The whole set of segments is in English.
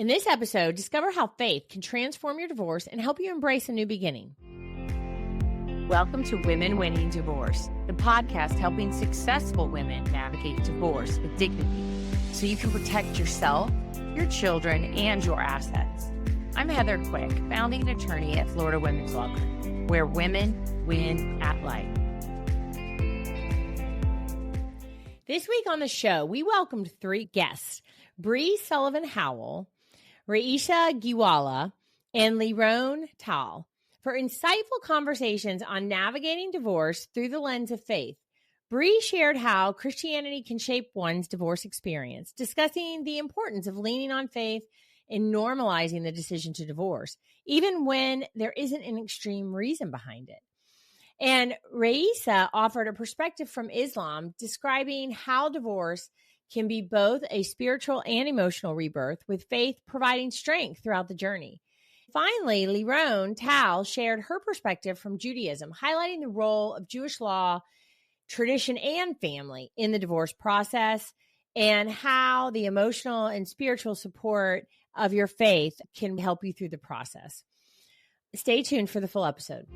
In this episode, discover how faith can transform your divorce and help you embrace a new beginning. Welcome to Women Winning Divorce, the podcast helping successful women navigate divorce with dignity so you can protect yourself, your children, and your assets. I'm Heather Quick, founding attorney at Florida Women's Law Group, where women win at life. This week on the show, we welcomed three guests: Bree Sullivan Howell, Rayesa Gheewala, and Leeron Tal, for insightful conversations on navigating divorce through the lens of faith. Bree shared how Christianity can shape one's divorce experience, discussing the importance of leaning on faith and normalizing the decision to divorce, even when there isn't an extreme reason behind it. And Rayesa offered a perspective from Islam, describing how divorce can be both a spiritual and emotional rebirth, with faith providing strength throughout the journey. Finally, Leeron Tal shared her perspective from Judaism, highlighting the role of Jewish law, tradition, and family in the divorce process, and how the emotional and spiritual support of your faith can help you through the process. Stay tuned for the full episode.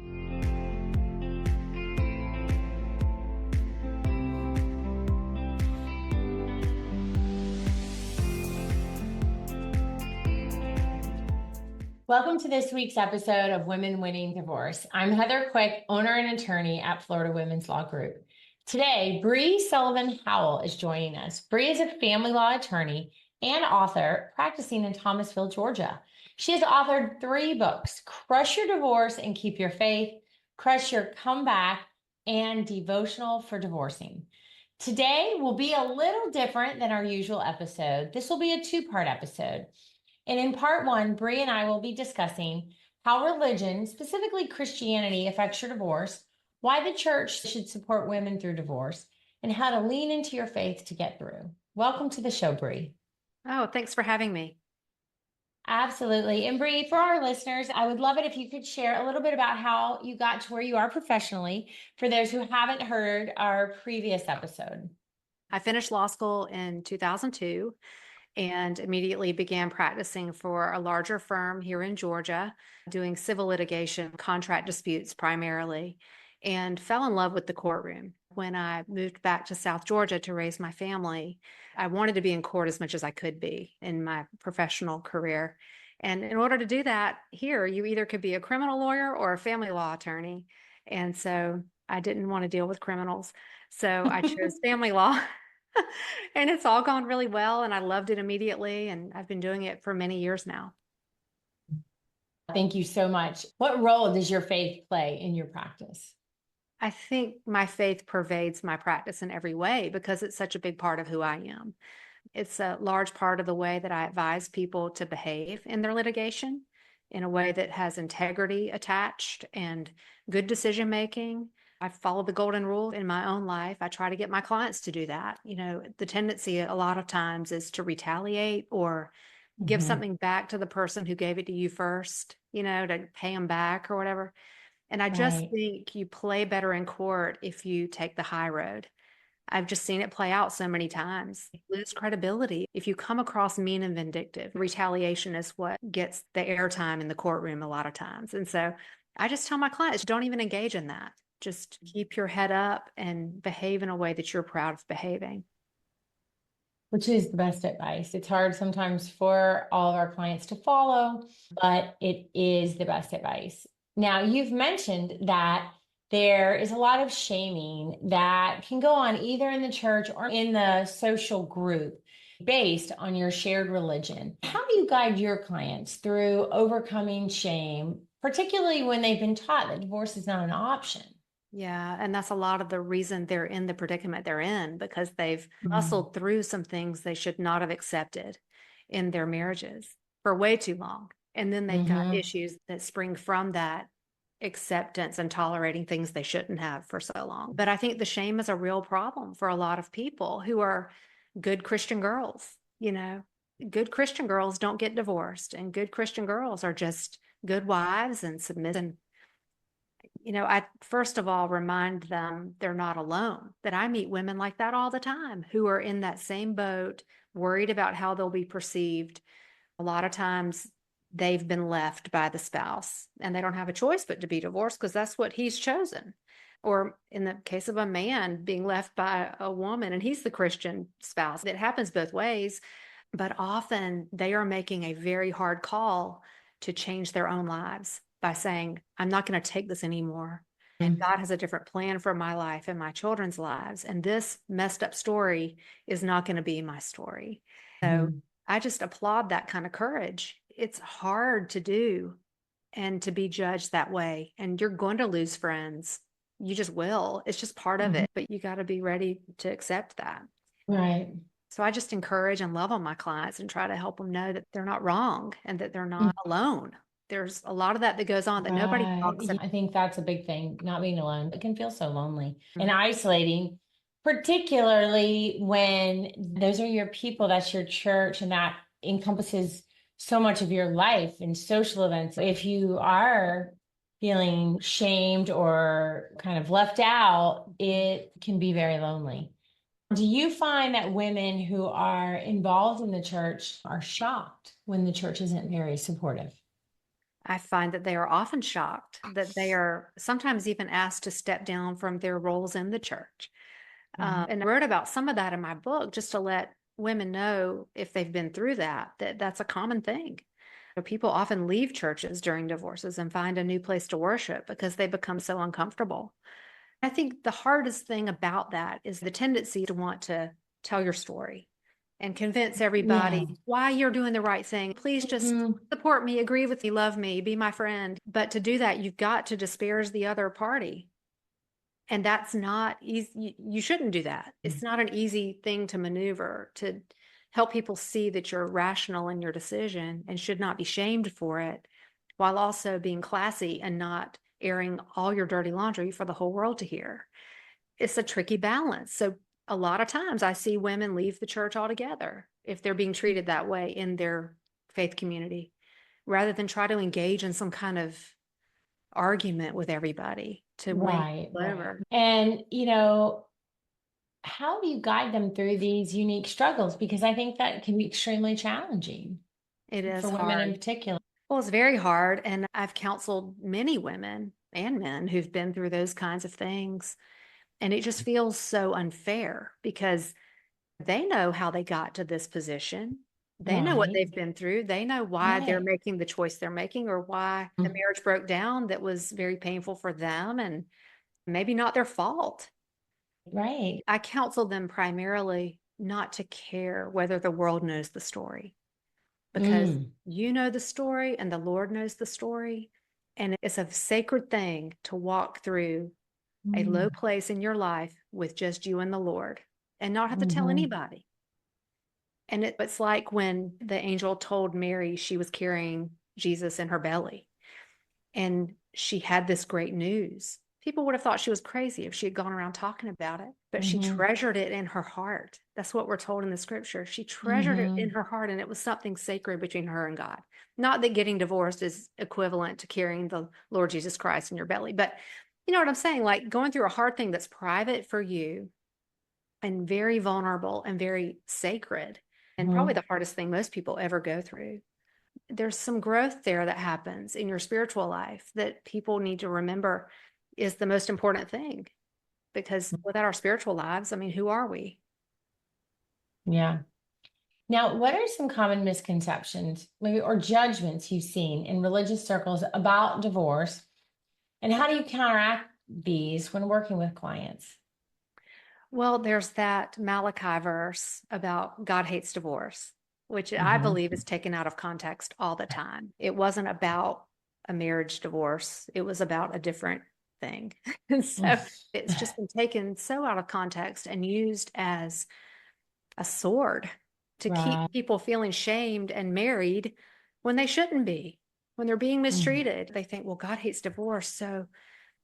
Welcome to this week's episode of Women Winning Divorce. I'm Heather Quick, owner and attorney at Florida Women's Law Group. Today, Bree Sullivan Howell is joining us. Bree is a family law attorney and author practicing in Thomasville, Georgia. She has authored 3 books: Crush Your Divorce and Keep Your Faith, Crush Your Comeback, and Devotional for Divorcing. Today will be a little different than our usual episode. This will be a 2-part episode. And in part 1, Bree and I will be discussing how religion, specifically Christianity, affects your divorce, why the church should support women through divorce, and how to lean into your faith to get through. Welcome to the show, Bree. Oh, thanks for having me. Absolutely. And Bree, for our listeners, I would love it if you could share a little bit about how you got to where you are professionally, for those who haven't heard our previous episode. I finished law school in 2002 and immediately began practicing for a larger firm here in Georgia, doing civil litigation, contract disputes primarily, and fell in love with the courtroom. When I moved back to South Georgia to raise my family, I wanted to be in court as much as I could be in my professional career. And in order to do that here, you either could be a criminal lawyer or a family law attorney. And so I didn't want to deal with criminals. So I chose family law. And it's all gone really well, and I loved it immediately, and I've been doing it for many years now. Thank you so much. What role does your faith play in your practice? I think my faith pervades my practice in every way because it's such a big part of who I am. It's a large part of the way that I advise people to behave in their litigation in a way that has integrity attached and good decision making. I follow the golden rule in my own life. I try to get my clients to do that. You know, the tendency a lot of times is to retaliate or give something back to the person who gave it to you first, you know, to pay them back or whatever. And I just think you play better in court if you take the high road. I've just seen it play out so many times. You lose credibility if you come across mean and vindictive. Retaliation is what gets the airtime in the courtroom a lot of times. And so I just tell my clients, don't even engage in that. Just keep your head up and behave in a way that you're proud of behaving. Which is the best advice. It's hard sometimes for all of our clients to follow, but it is the best advice. Now, you've mentioned that there is a lot of shaming that can go on either in the church or in the social group based on your shared religion. How do you guide your clients through overcoming shame, particularly when they've been taught that divorce is not an option? Yeah, and that's a lot of the reason they're in the predicament they're in, because they've muscled through some things they should not have accepted in their marriages for way too long. And then they've got issues that spring from that acceptance and tolerating things they shouldn't have for so long. But I think the shame is a real problem for a lot of people who are good Christian girls. You know, good Christian girls don't get divorced, and good Christian girls are just good wives and submissive. You know, I first of all remind them they're not alone, that I meet women like that all the time who are in that same boat, worried about how they'll be perceived, A lot of times they've been left by the spouse and they don't have a choice but to be divorced because that's what he's chosen. Or in the case of a man being left by a woman and he's the Christian spouse, it happens both ways. But often they are making a very hard call to change their own lives by saying, I'm not going to take this anymore. And God has a different plan for my life and my children's lives. And this messed up story is not going to be my story. So I just applaud that kind of courage. It's hard to do and to be judged that way. And you're going to lose friends. You just will. It's just part of it. But you got to be ready to accept that. Right. So I just encourage and love on my clients and try to help them know that they're not wrong and that they're not alone. There's a lot of that goes on that nobody talks about. I think that's a big thing, not being alone. It can feel so lonely and isolating, particularly when those are your people, that's your church, and that encompasses so much of your life and social events. If you are feeling shamed or kind of left out, it can be very lonely. Do you find that women who are involved in the church are shocked when the church isn't very supportive? I find that they are often shocked that they are sometimes even asked to step down from their roles in the church. And I wrote about some of that in my book just to let women know, if they've been through that, that's a common thing. People often leave churches during divorces and find a new place to worship because they become so uncomfortable. I think the hardest thing about that is the tendency to want to tell your story and convince everybody why you're doing the right thing. Please just support me, agree with me, love me, be my friend. But to do that, you've got to disparage the other party. And that's not easy. You shouldn't do that. It's not an easy thing to maneuver, to help people see that you're rational in your decision and should not be shamed for it, while also being classy and not airing all your dirty laundry for the whole world to hear. It's a tricky balance. So a lot of times I see women leave the church altogether if they're being treated that way in their faith community, rather than try to engage in some kind of argument with everybody to win over. And, how do you guide them through these unique struggles? Because I think that can be extremely challenging. It is for women hard. in particular. Well, it's very hard. And I've counseled many women and men who've been through those kinds of things. And it just feels so unfair because they know how they got to this position. They know what they've been through. They know why they're making the choice they're making, or why the marriage broke down that was very painful for them and maybe not their fault. Right. I counsel them primarily not to care whether the world knows the story, because you know the story and the Lord knows the story. And it's a sacred thing to walk through a low place in your life with just you and the Lord and not have to tell anybody. And it's like when the angel told Mary she was carrying Jesus in her belly and she had this great news. People would have thought she was crazy if she had gone around talking about it, but she treasured it in her heart. That's what we're told in the scripture. She treasured it in her heart, and it was something sacred between her and God. Not that getting divorced is equivalent to carrying the Lord Jesus Christ in your belly, but you know what I'm saying? Like going through a hard thing that's private for you and very vulnerable and very sacred, and probably the hardest thing most people ever go through. There's some growth there that happens in your spiritual life that people need to remember is the most important thing, because without our spiritual lives, I mean, who are we? Yeah. Now, what are some common misconceptions, maybe, or judgments you've seen in religious circles about divorce, and how do you counteract these when working with clients? Well, there's that Malachi verse about God hates divorce, which I believe is taken out of context all the time. It wasn't about a marriage divorce. It was about a different thing. And so it's just been taken so out of context and used as a sword to keep people feeling shamed and married when they shouldn't be. When they're being mistreated, they think, well, God hates divorce, so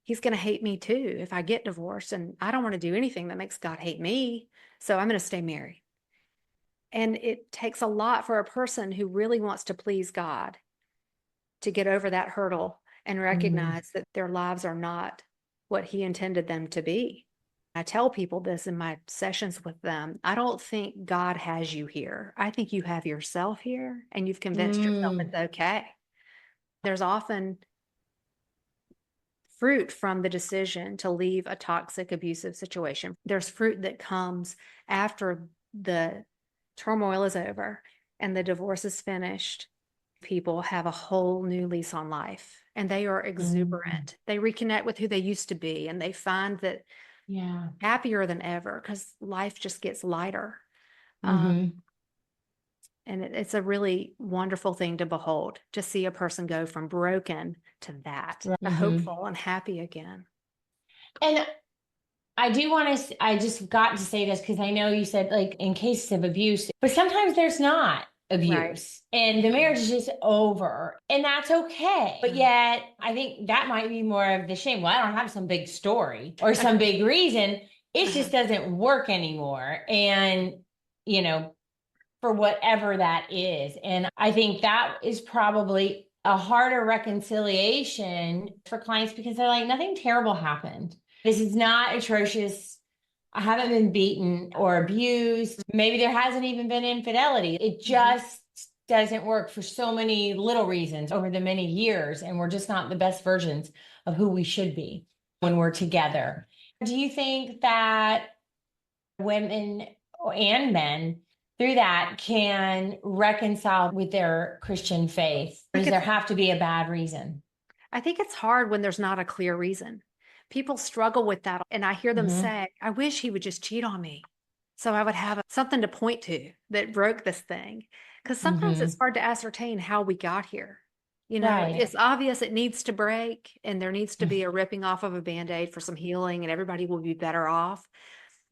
he's going to hate me too if I get divorced. And I don't want to do anything that makes God hate me, so I'm going to stay married. And it takes a lot for a person who really wants to please God to get over that hurdle and recognize that their lives are not what he intended them to be. I tell people this in my sessions with them. I don't think God has you here. I think you have yourself here and you've convinced yourself Mm, it's okay. There's often fruit from the decision to leave a toxic, abusive situation. There's fruit that comes after the turmoil is over and the divorce is finished. People have a whole new lease on life and they are mm, exuberant. They reconnect with who they used to be and they find that yeah. happier than ever because life just gets lighter. Mm-hmm. And it's a really wonderful thing to behold, to see a person go from broken to that, to Mm-hmm. hopeful and happy again. And I do want to, I just got to say this because I know you said like in cases of abuse, but sometimes there's not Right. abuse and the marriage is just over and that's okay. But yet I think that might be more of the shame. Well, I don't have some big story or some big reason. It just doesn't work anymore. And, you know, for whatever that is. And I think that is probably a harder reconciliation for clients because they're like, nothing terrible happened. This is not atrocious. I haven't been beaten or abused. Maybe there hasn't even been infidelity. It just doesn't work for so many little reasons over the many years. And we're just not the best versions of who we should be when we're together. Do you think that women and men through that can reconcile with their Christian faith? Or does there have to be a bad reason? I think it's hard when there's not a clear reason. People struggle with that. And I hear them Mm-hmm. say, I wish he would just cheat on me. So I would have something to point to that broke this thing. Because sometimes it's Mm-hmm. hard to ascertain how we got here. You know, Right. it's obvious it needs to break and there needs to be a ripping off of a band-aid for some healing and everybody will be better off.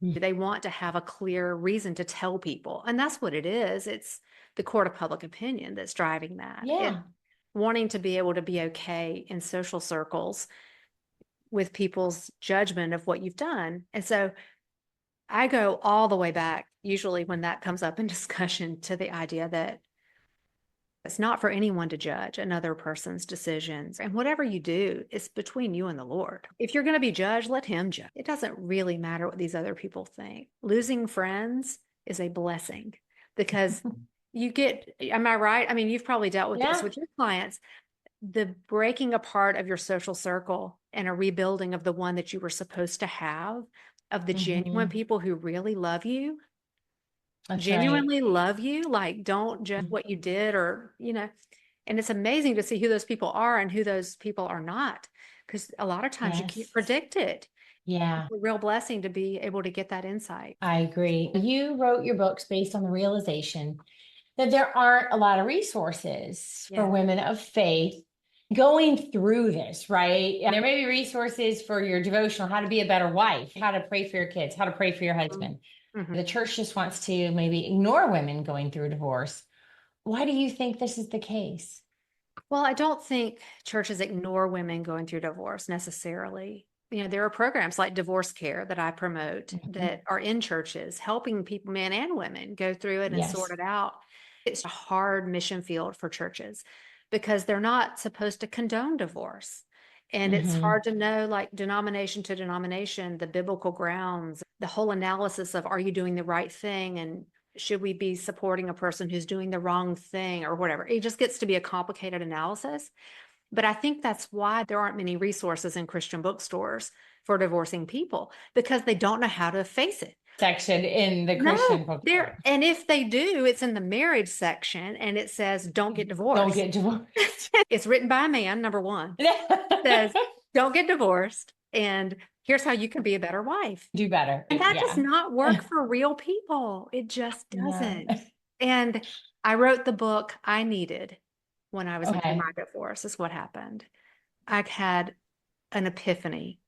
Mm-hmm. They want to have a clear reason to tell people. And that's what it is. It's the court of public opinion that's driving that. It Yeah. wanting to be able to be okay in social circles with people's judgment of what you've done. And so I go all the way back, usually when that comes up in discussion, to the idea that it's not for anyone to judge another person's decisions. And whatever you do, it's between you and the Lord. If you're going to be judged, let him judge. It doesn't really matter what these other people think. Losing friends is a blessing because you get, am I right? I mean, you've probably dealt with this Yeah. with your clients. The breaking apart of your social circle and a rebuilding of the one that you were supposed to have, of the genuine Mm-hmm. people who really love you, That's right. genuinely love you, like don't judge what you did or, you know, and it's amazing to see who those people are and who those people are not. Because a lot of times you can't Yes. predict it. Yeah, It's a real blessing to be able to get that insight. I agree. You wrote your books based on the realization that there aren't a lot of resources for Yeah. women of faith going through this, right? And there may be resources for your devotional, how to be a better wife, how to pray for your kids, how to pray for your husband. Mm-hmm. The church just wants to maybe ignore women going through a divorce. Why do you think this is the case? Well, I don't think churches ignore women going through divorce necessarily. You know, there are programs like divorce care that I promote Mhm. that are in churches helping people, men and women, go through it and sort Yes. it out. It's a hard mission field for churches because they're not supposed to condone divorce. And it's Hmm. hard to know, like denomination to denomination, the biblical grounds, the whole analysis of are you doing the right thing and should we be supporting a person who's doing the wrong thing or whatever. It just gets to be a complicated analysis. But I think that's why there aren't many resources in Christian bookstores for divorcing people because they don't know how to face it. Section in the No, Christian bookstore. there, and if they do, it's in the marriage section and it says, don't get Don't divorced. get divorced. It's written by a man, number one. It says, don't get divorced. And here's how you can be a better wife. Do better. And that does Yeah. not work for real people. It just No. doesn't. And I wrote the book I needed when I was going through Okay. my divorce, is what happened. I had an epiphany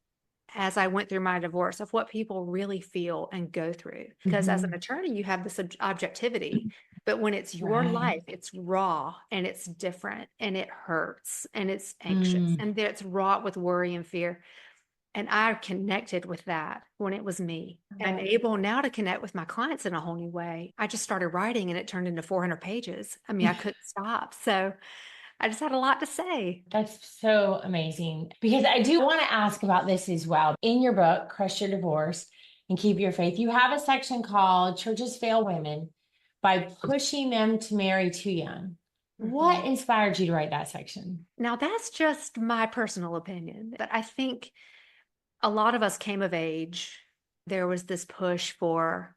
as I went through my divorce of what people really feel and go through. Because as an Mhm. attorney, you have this objectivity, but when it's your Right. life, it's raw and it's different and it hurts and it's anxious Mm. and it's wrought with worry and fear. And I connected with that when it was me. I'm Right. able now to connect with my clients in a whole new way. I just started writing and it turned into 400 pages. I mean, I couldn't stop. So I just had a lot to say. That's so amazing because I do want to ask about this as well. In your book, Crush Your Divorce and Keep Your Faith, you have a section called Churches Fail Women by Pushing Them to Marry Too Young. What inspired you to write that section? Now, that's just my personal opinion, but I think a lot of us came of age. There was this push for,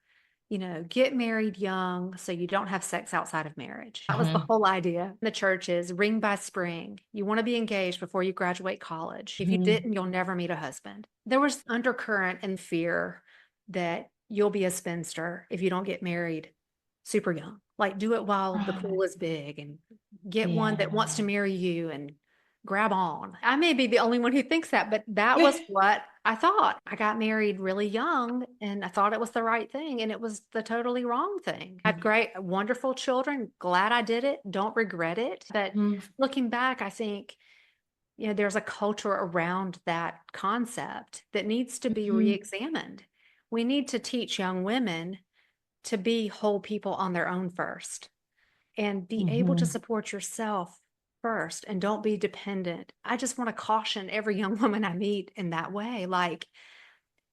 get married young so you don't have sex outside of marriage. That was the whole idea. The churches, ring by spring. You want to be engaged before you graduate college. If you didn't, you'll never meet a husband. There was undercurrent and fear that you'll be a spinster if you don't get married super young. Like, do it while the pool is big and get one that wants to marry you and grab on. I may be the only one who thinks that, but that was what I thought. I got married really young and I thought it was the right thing, and it was the totally wrong thing. I had great, wonderful children. Glad I did it. Don't regret it. But looking back, I think, there's a culture around that concept that needs to be re-examined. We need to teach young women to be whole people on their own first and be able to support yourself first and don't be dependent. I just want to caution every young woman I meet in that way. Like,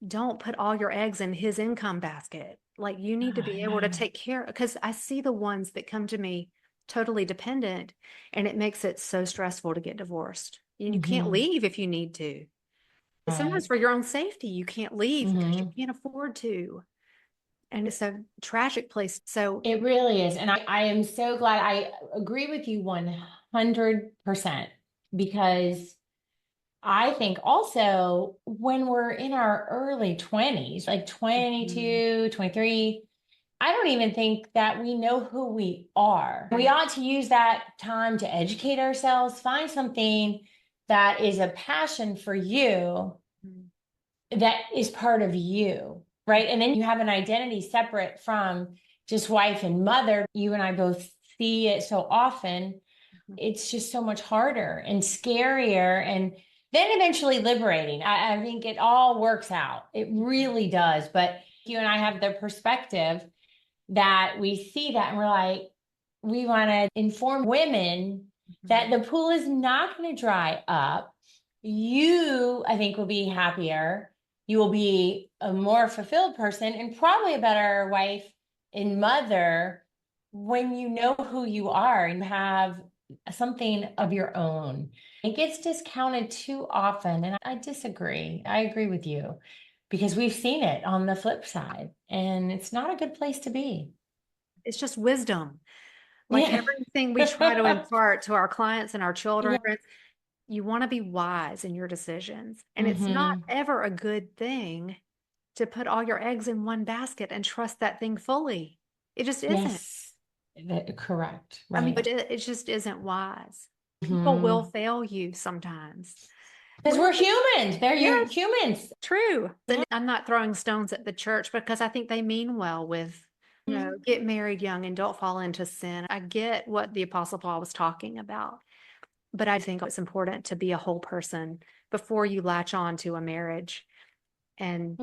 don't put all your eggs in his income basket. Like, you need to be able to take care, because I see the ones that come to me totally dependent, and it makes it so stressful to get divorced. And you can't leave if you need to. Sometimes for your own safety, you can't leave because you can't afford to. And it's a tragic place. So it really is. And I am so glad. I agree with you 100% because I think also when we're in our early 20s, like 22, 23, I don't even think that we know who we are. We ought to use that time to educate ourselves, find something that is a passion for you that is part of you. Right. And then you have an identity separate from just wife and mother. You and I both see it so often. It's just so much harder and scarier, and then eventually liberating. I think it all works out. It really does. But you and I have the perspective that we see that and we're like, we want to inform women that the pool is not going to dry up. You, I think, will be happier. You will be a more fulfilled person and probably a better wife and mother when you know who you are and have something of your own. It gets discounted too often, and I disagree. I agree with you because we've seen it on the flip side, and it's not a good place to be. it's just wisdom. Like everything we try to impart to our clients and our children, you want to be wise in your decisions. And it's not ever a good thing to put all your eggs in one basket and trust that thing fully. It just isn't. Yes, correct. I mean, Right. but it just isn't wise. People will fail you sometimes. Because we're humans. They're humans. True. And I'm not throwing stones at the church because I think they mean well with, get married young and don't fall into sin. I get what the Apostle Paul was talking about. But I think it's important to be a whole person before you latch on to a marriage. And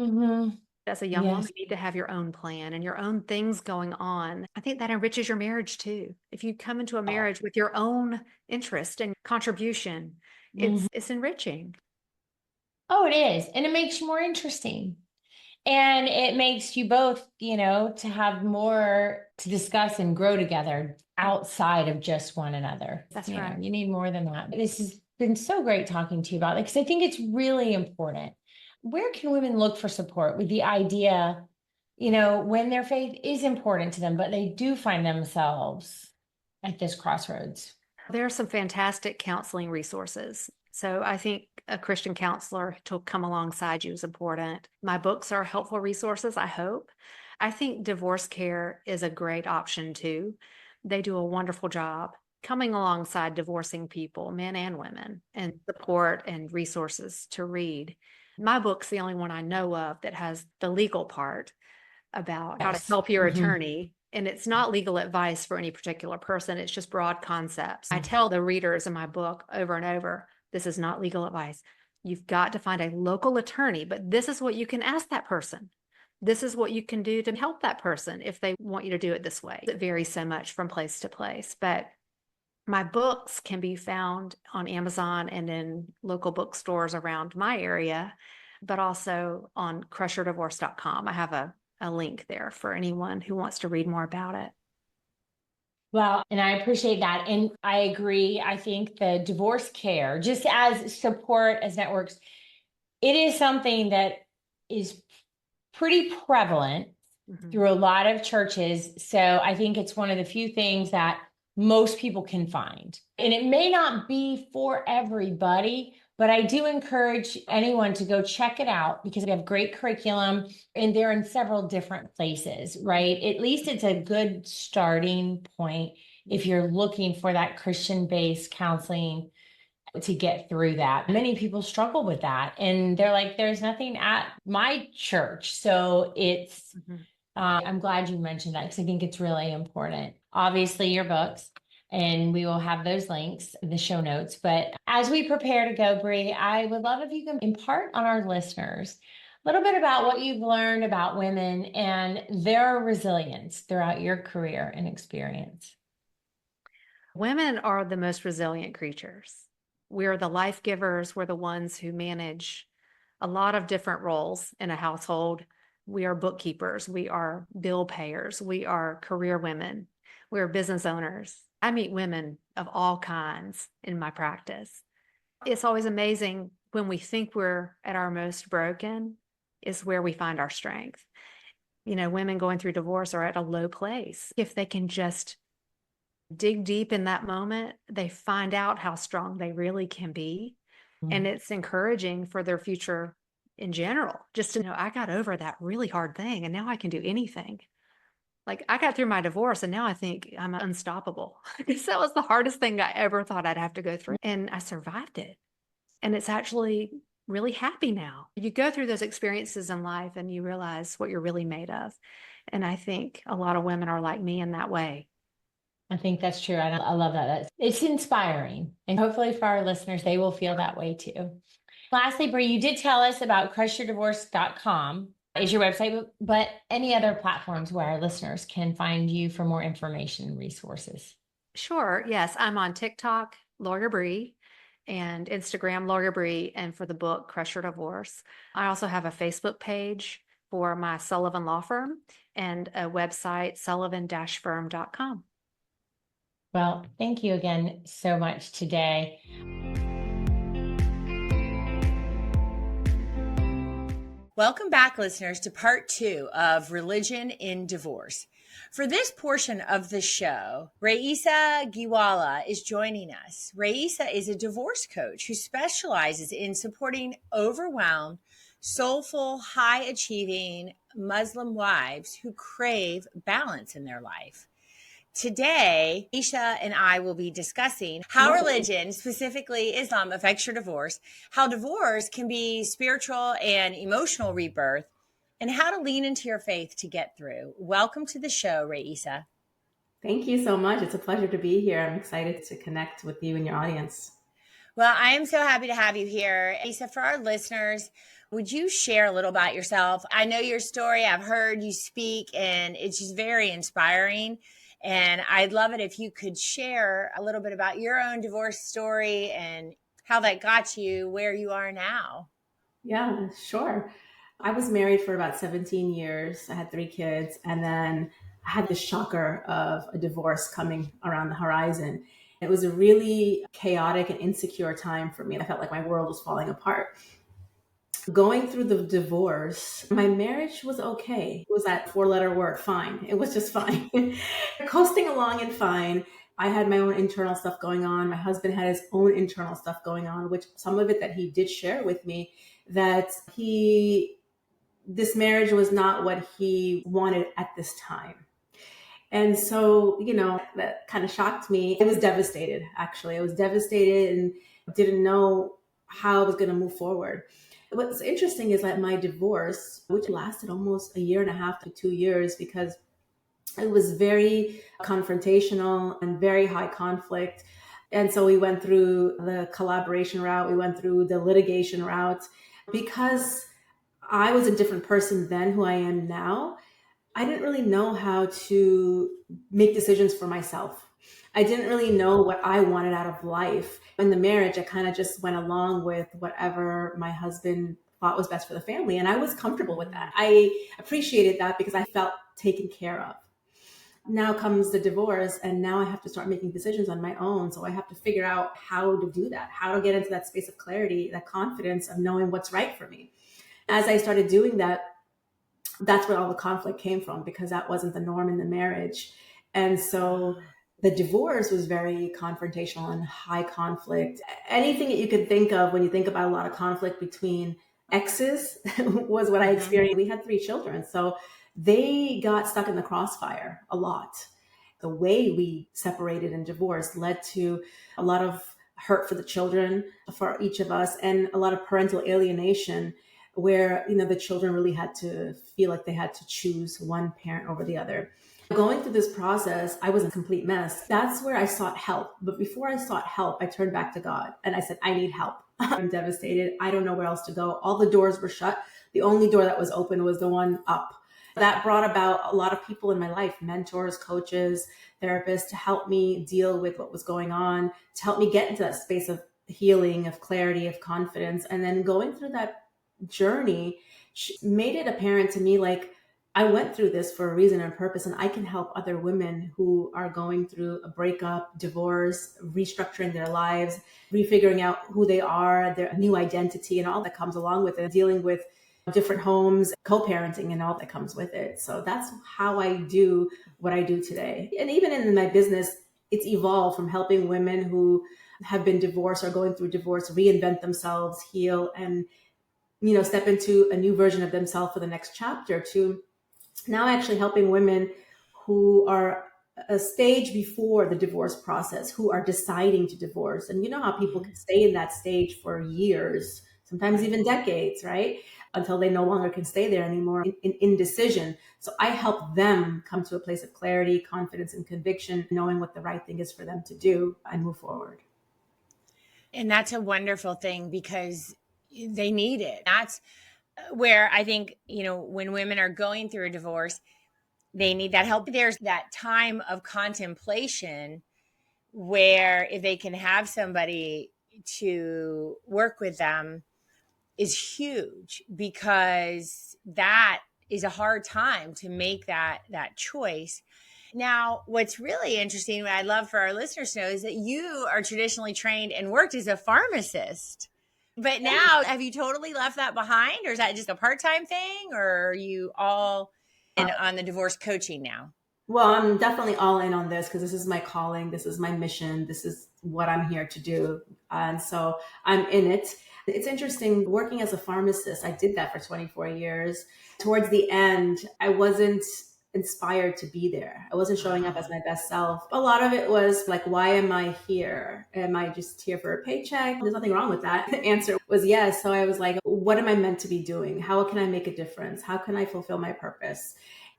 as a young woman, you need to have your own plan and your own things going on. I think that enriches your marriage too. If you come into a marriage with your own interest and contribution, it's enriching. Oh, it is. And it makes you more interesting. And it makes you both, to have more to discuss and grow together outside of just one another. That's right. You need more than that. This has been so great talking to you about it because I think it's really important. Where can women look for support with the idea, when their faith is important to them, but they do find themselves at this crossroads? There are some fantastic counseling resources. So I think a Christian counselor to come alongside you is important. My books are helpful resources, I hope. I think divorce care is a great option too. They do a wonderful job coming alongside divorcing people, men and women, and support and resources to read. My book's the only one I know of that has the legal part about how to help your attorney. And it's not legal advice for any particular person. It's just broad concepts. I tell the readers in my book over and over, this is not legal advice. You've got to find a local attorney, but this is what you can ask that person. This is what you can do to help that person if they want you to do it this way. It varies so much from place to place, but My books can be found on Amazon and in local bookstores around my area, but also on crusherdivorce.com. I have a link there for anyone who wants to read more about it. Well, and I appreciate that. And I agree. I think the divorce care, just as support, as networks, it is something that is pretty prevalent through a lot of churches. So I think it's one of the few things that most people can find. And it may not be for everybody, but I do encourage anyone to go check it out because they have great curriculum and they're in several different places, right? At least it's a good starting point if you're looking for that Christian-based counseling to get through that. Many people struggle with that. And they're like, there's nothing at my church. So it's, I'm glad you mentioned that because I think it's really important. Obviously, your books, and we will have those links in the show notes. But as we prepare to go, Bree, I would love if you can impart on our listeners a little bit about what you've learned about women and their resilience throughout your career and experience. Women are the most resilient creatures. We're the life givers. We're the ones who manage a lot of different roles in a household. We are bookkeepers. We are bill payers. We are career women. We are business owners. I meet women of all kinds in my practice. It's always amazing when we think we're at our most broken is where we find our strength. You know, women going through divorce are at a low place. If they can just dig deep in that moment, they find out how strong they really can be. And it's encouraging for their future in general, just to know I got over that really hard thing and now I can do anything. Like I got through my divorce and now I think I'm unstoppable because that was the hardest thing I ever thought I'd have to go through. And I survived it. And it's actually really happy now. You go through those experiences in life and you realize what you're really made of. And I think a lot of women are like me in that way. I think that's true. I love that. It's inspiring. And hopefully for our listeners, they will feel that way too. Lastly, Bree, you did tell us about crusherdivorce.com is your website, but any other platforms where our listeners can find you for more information and resources? Sure. Yes. I'm on TikTok, Lawyer Bree, and Instagram, Lawyer Bree, and for the book, Crusher Divorce. I also have a Facebook page for my Sullivan Law Firm and a website, sullivan-firm.com. Well, thank you again so much today. Welcome back, listeners, to part 2 of Religion in Divorce. For this portion of the show, Rayesa Gheewala is joining us. Rayesa is a divorce coach who specializes in supporting overwhelmed, soulful, high-achieving Muslim wives who crave balance in their life. Today, Isha and I will be discussing how religion, specifically Islam, affects your divorce, how divorce can be spiritual and emotional rebirth, and how to lean into your faith to get through. Welcome to the show, Rayesa. Thank you so much. It's a pleasure to be here. I'm excited to connect with you and your audience. Well, I am so happy to have you here. Isa, for our listeners, would you share a little about yourself? I know your story. I've heard you speak, and it's just very inspiring. And I'd love it if you could share a little bit about your own divorce story and how that got you where you are now. Yeah, sure. I was married for about 17 years. I had 3 kids, and then I had the shocker of a divorce coming around the horizon. It was a really chaotic and insecure time for me. I felt like my world was falling apart. Going through the divorce, my marriage was okay. It was that 4-letter word, fine. It was just fine. Coasting along and fine. I had my own internal stuff going on. My husband had his own internal stuff going on, which some of it that he did share with me, that this marriage was not what he wanted at this time. And so, that kind of shocked me. I was devastated, actually. I was devastated and didn't know how I was going to move forward. What's interesting is that my divorce, which lasted almost 1.5 to 2 years, because it was very confrontational and very high conflict. And so we went through the collaboration route. We went through the litigation route. Because I was a different person then who I am now, I didn't really know how to make decisions for myself. I didn't really know what I wanted out of life. In the marriage, I kind of just went along with whatever my husband thought was best for the family. And I was comfortable with that. I appreciated that because I felt taken care of. Now comes the divorce, and now I have to start making decisions on my own. So I have to figure out how to do that, how to get into that space of clarity, that confidence of knowing what's right for me. As I started doing that, that's where all the conflict came from, because that wasn't the norm in the marriage. And so the divorce was very confrontational and high conflict. Anything that you could think of when you think about a lot of conflict between exes was what I experienced. We had 3 children, so they got stuck in the crossfire a lot. The way we separated and divorced led to a lot of hurt for the children, for each of us, and a lot of parental alienation, where, the children really had to feel like they had to choose one parent over the other. Going through this process, I was a complete mess. That's where I sought help. But before I sought help, I turned back to God and I said, I need help. I'm devastated. I don't know where else to go. All the doors were shut. The only door that was open was the one up. That brought about a lot of people in my life, mentors, coaches, therapists, to help me deal with what was going on, to help me get into that space of healing, of clarity, of confidence. And then going through that journey made it apparent to me, like, I went through this for a reason and purpose, and I can help other women who are going through a breakup, divorce, restructuring their lives, refiguring out who they are, their new identity, and all that comes along with it, dealing with different homes, co-parenting, and all that comes with it. So that's how I do what I do today. And even in my business, it's evolved from helping women who have been divorced or going through divorce reinvent themselves, heal, and step into a new version of themselves for the next chapter, to now actually helping women who are a stage before the divorce process, who are deciding to divorce. And you know how people can stay in that stage for years, sometimes even decades, right? Until they no longer can stay there anymore in indecision. So I help them come to a place of clarity, confidence, and conviction, knowing what the right thing is for them to do and move forward. And that's a wonderful thing, because they need it. That's where I think, when women are going through a divorce, they need that help. There's that time of contemplation where, if they can have somebody to work with them, is huge, because that is a hard time to make that choice. Now, what's really interesting, what I'd love for our listeners to know, is that you are traditionally trained and worked as a pharmacist. But now, have you totally left that behind, or is that just a part-time thing, or are you all in on the divorce coaching now? Well, I'm definitely all in on this, because this is my calling. This is my mission. This is what I'm here to do. And so I'm in it. It's interesting working as a pharmacist. I did that for 24 years. Towards the end, I wasn't inspired to be there. I wasn't showing up as my best self. A lot of it was like, why am I here? Am I just here for a paycheck? There's nothing wrong with that. The answer was yes. So I was like, what am I meant to be doing? How can I make a difference? How can I fulfill my purpose?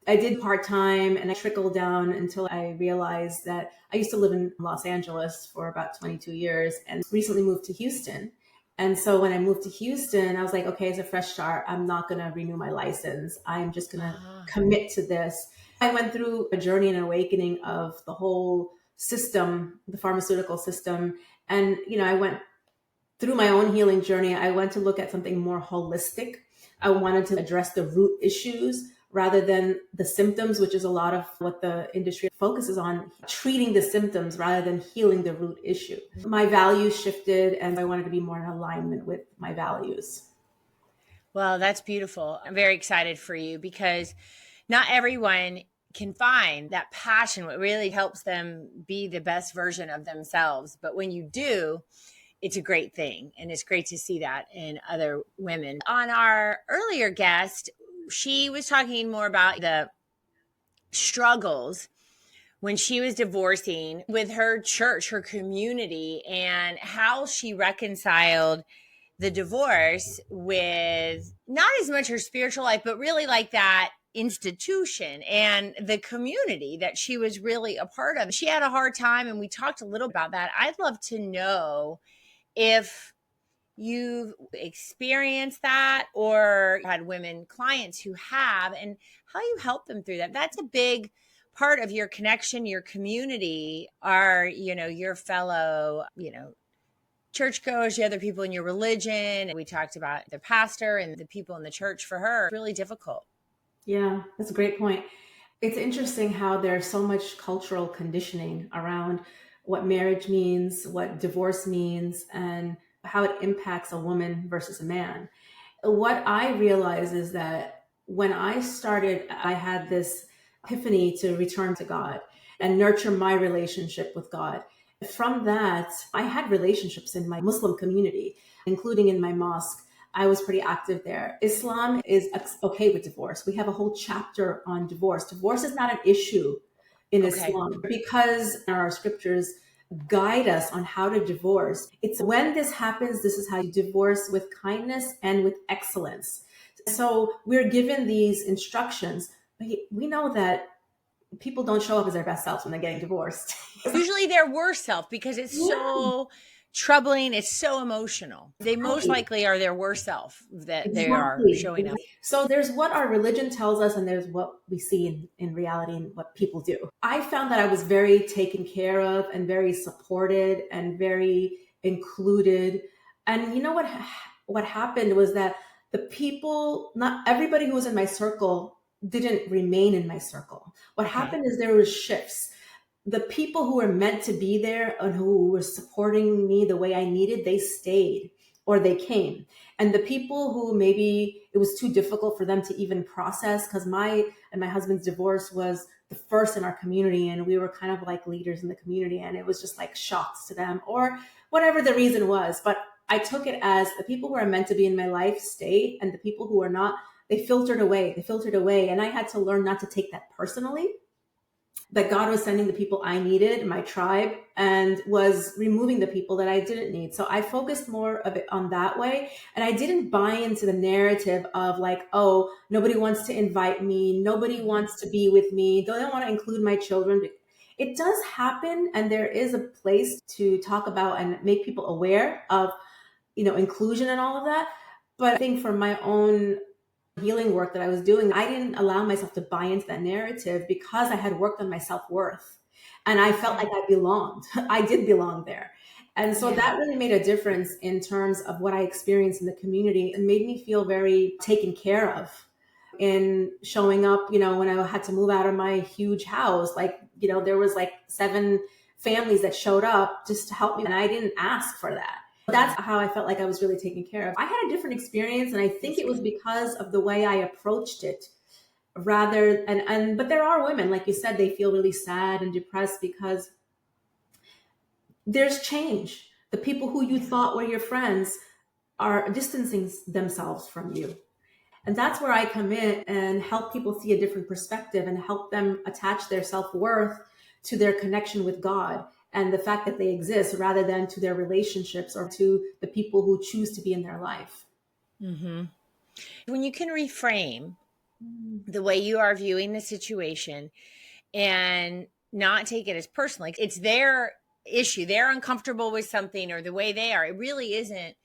I did part-time, and I trickled down until I realized that I used to live in Los Angeles for about 22 years and recently moved to Houston. And so when I moved to Houston, I was like, okay, it's a fresh start. I'm not going to renew my license. I'm just going to commit to this. I went through a journey and awakening of the whole system, the pharmaceutical system. And, I went through my own healing journey. I went to look at something more holistic. I wanted to address the root issues rather than the symptoms, which is a lot of what the industry focuses on, treating the symptoms rather than healing the root issue. My values shifted, and I wanted to be more in alignment with my values. Well, that's beautiful. I'm very excited for you, because not everyone can find that passion, what really helps them be the best version of themselves. But when you do, it's a great thing. And it's great to see that in other women. On our earlier guest, she was talking more about the struggles when she was divorcing with her church, her community, and how she reconciled the divorce with not as much her spiritual life, but really like that institution and the community that she was really a part of. She had a hard time, and we talked a little about that. I'd love to know if you've experienced that, or had women clients who have, and how you help them through that. That's a big part of your connection, your community are, your fellow, churchgoers, the other people in your religion. We talked about the pastor and the people in the church. For her, it's really difficult. Yeah, that's a great point. It's interesting how there's so much cultural conditioning around what marriage means, what divorce means, and how it impacts a woman versus a man. What I realize is that when I started, I had this epiphany to return to God and nurture my relationship with God. From that, I had relationships in my Muslim community, including in my mosque. I was pretty active there. Islam is okay with divorce. We have a whole chapter on divorce. Divorce is not an issue in Islam because our scriptures guide us on how to divorce. It's when this happens, this is how you divorce, with kindness and with excellence. So we're given these instructions. We know that people don't show up as their best selves when they're getting divorced. Usually their worst self, because it's so troubling. It's so emotional. They most likely are their worst self that they are showing up. So there's what our religion tells us, and there's what we see in reality and what people do. I found that I was very taken care of and very supported and very included. And you know what happened was that the people, not everybody who was in my circle didn't remain in my circle. What happened is there was shifts. The people who were meant to be there and who were supporting me the way I needed, they stayed or they came. And the people who maybe it was too difficult for them to even process, because my husband's divorce was the first in our community, and we were kind of like leaders in the community, and it was just like shocks to them or whatever the reason was. But I took it as the people who are meant to be in my life stayed, and the people who are not, they filtered away. And I had to learn not to take that personally, that God was sending the people I needed, my tribe, and was removing the people that I didn't need. So I focused more of it on that way. And I didn't buy into the narrative of like, oh, nobody wants to invite me. Nobody wants to be with me. They don't want to include my children. It does happen. And there is a place to talk about and make people aware of, inclusion and all of that. But I think for my own healing work that I was doing, I didn't allow myself to buy into that narrative because I had worked on my self-worth and I felt like I belonged. I did belong there. And so that really made a difference in terms of what I experienced in the community and made me feel very taken care of in showing up, when I had to move out of my huge house, there was 7 families that showed up just to help me. And I didn't ask for that. That's how I felt like I was really taken care of. I had a different experience, and I think it was because of the way I approached it but there are women, like you said, they feel really sad and depressed because there's change. The people who you thought were your friends are distancing themselves from you. And that's where I come in and help people see a different perspective and help them attach their self-worth to their connection with God and the fact that they exist rather than to their relationships or to the people who choose to be in their life. Mm-hmm. When you can reframe the way you are viewing the situation and not take it as personal, like it's their issue, they're uncomfortable with something or the way they are, it really isn't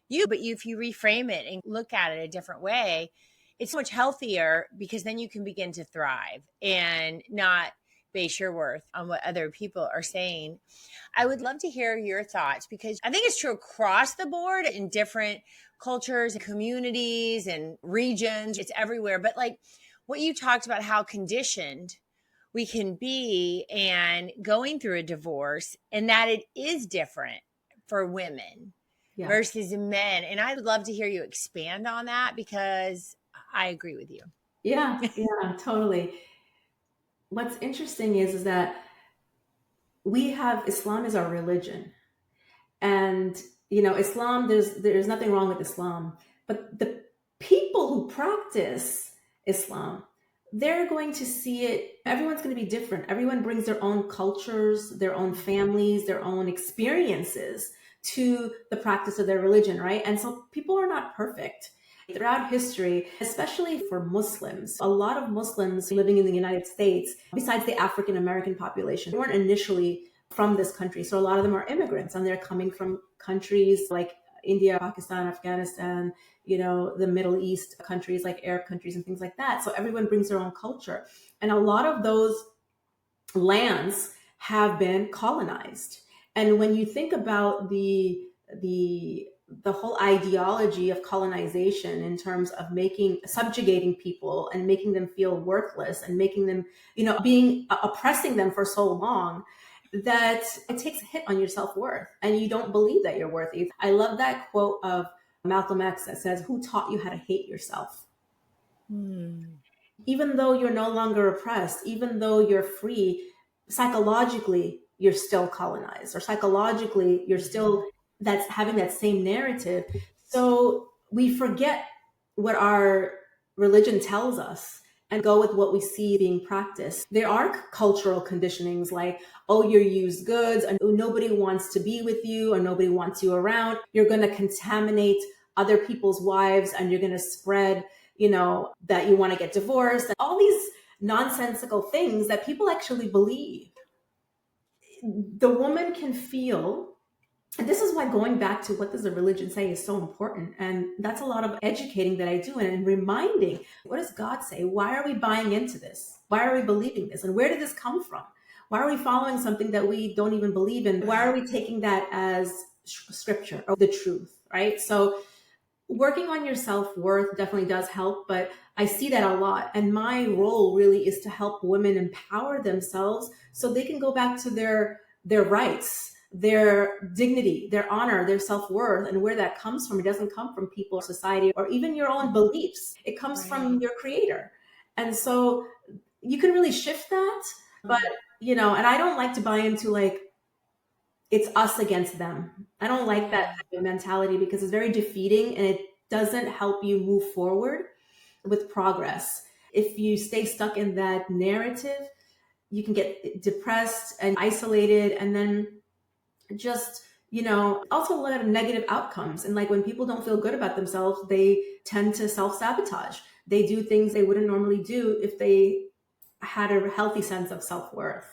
you, but if you reframe it and look at it a different way, it's much healthier because then you can begin to thrive and not base your worth on what other people are saying. I would love to hear your thoughts because I think it's true across the board in different cultures and communities and regions. It's everywhere. But like what you talked about, how conditioned we can be and going through a divorce and that it is different for women versus men. And I'd love to hear you expand on that because I agree with you. Yeah, totally. What's interesting is that we have Islam is our religion, and Islam. There's nothing wrong with Islam, but the people who practice Islam, they're going to see it. Everyone's going to be different. Everyone brings their own cultures, their own families, their own experiences to the practice of their religion, right? And so people are not perfect. Throughout history, especially for Muslims, a lot of Muslims living in the United States, besides the African American population, weren't initially from this country. So a lot of them are immigrants and they're coming from countries like India, Pakistan, Afghanistan, the Middle East countries like Arab countries and things like that. So everyone brings their own culture. And a lot of those lands have been colonized. And when you think about the whole ideology of colonization in terms of subjugating people and making them feel worthless and making them, oppressing them for so long, that it takes a hit on your self-worth and you don't believe that you're worthy. I love that quote of Malcolm X that says, "Who taught you how to hate yourself?" Even though you're no longer oppressed, even though you're free, psychologically, you're still colonized, or psychologically, you're still that's having that same narrative. So we forget what our religion tells us and go with what we see being practiced. There are cultural conditionings like, oh, you're used goods, and nobody wants to be with you, or nobody wants you around. You're going to contaminate other people's wives, and you're going to spread, that you want to get divorced, and all these nonsensical things that people actually believe. The woman can feel, and this is why going back to what does the religion say is so important. And that's a lot of educating that I do and reminding, what does God say? Why are we buying into this? Why are we believing this? And where did this come from? Why are we following something that we don't even believe in? Why are we taking that as scripture or the truth, right? So working on your self-worth definitely does help, but I see that a lot. And my role really is to help women empower themselves so they can go back to their rights, their dignity, their honor, their self-worth, and where that comes from. It doesn't come from people, society, or even your own beliefs. It comes from your creator. And so you can really shift that. But, and I don't like to buy into like, it's us against them. I don't like that type of mentality because it's very defeating and it doesn't help you move forward with progress. If you stay stuck in that narrative, you can get depressed and isolated, and then just, also a lot of negative outcomes. And like when people don't feel good about themselves, they tend to self-sabotage. They do things they wouldn't normally do if they had a healthy sense of self-worth.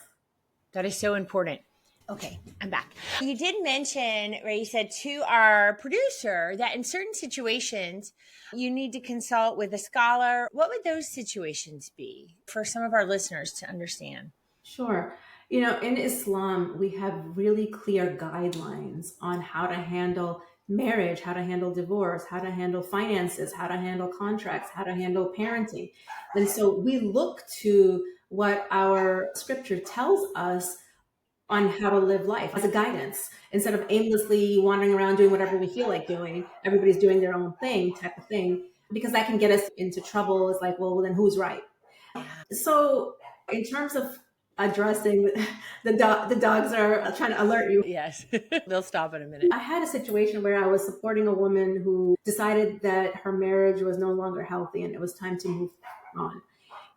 That is so important. Okay, I'm back. You did mention, Rayesa, to our producer that in certain situations, you need to consult with a scholar. What would those situations be for some of our listeners to understand? Sure. In Islam, we have really clear guidelines on how to handle marriage, how to handle divorce, how to handle finances, how to handle contracts, how to handle parenting. And so we look to what our scripture tells us on how to live life as a guidance, instead of aimlessly wandering around doing whatever we feel like doing. Everybody's doing their own thing type of thing, because that can get us into trouble. It's like, well, then who's right? So in terms of addressing the dogs are trying to alert you. Yes, they'll stop in a minute. I had a situation where I was supporting a woman who decided that her marriage was no longer healthy and it was time to move on.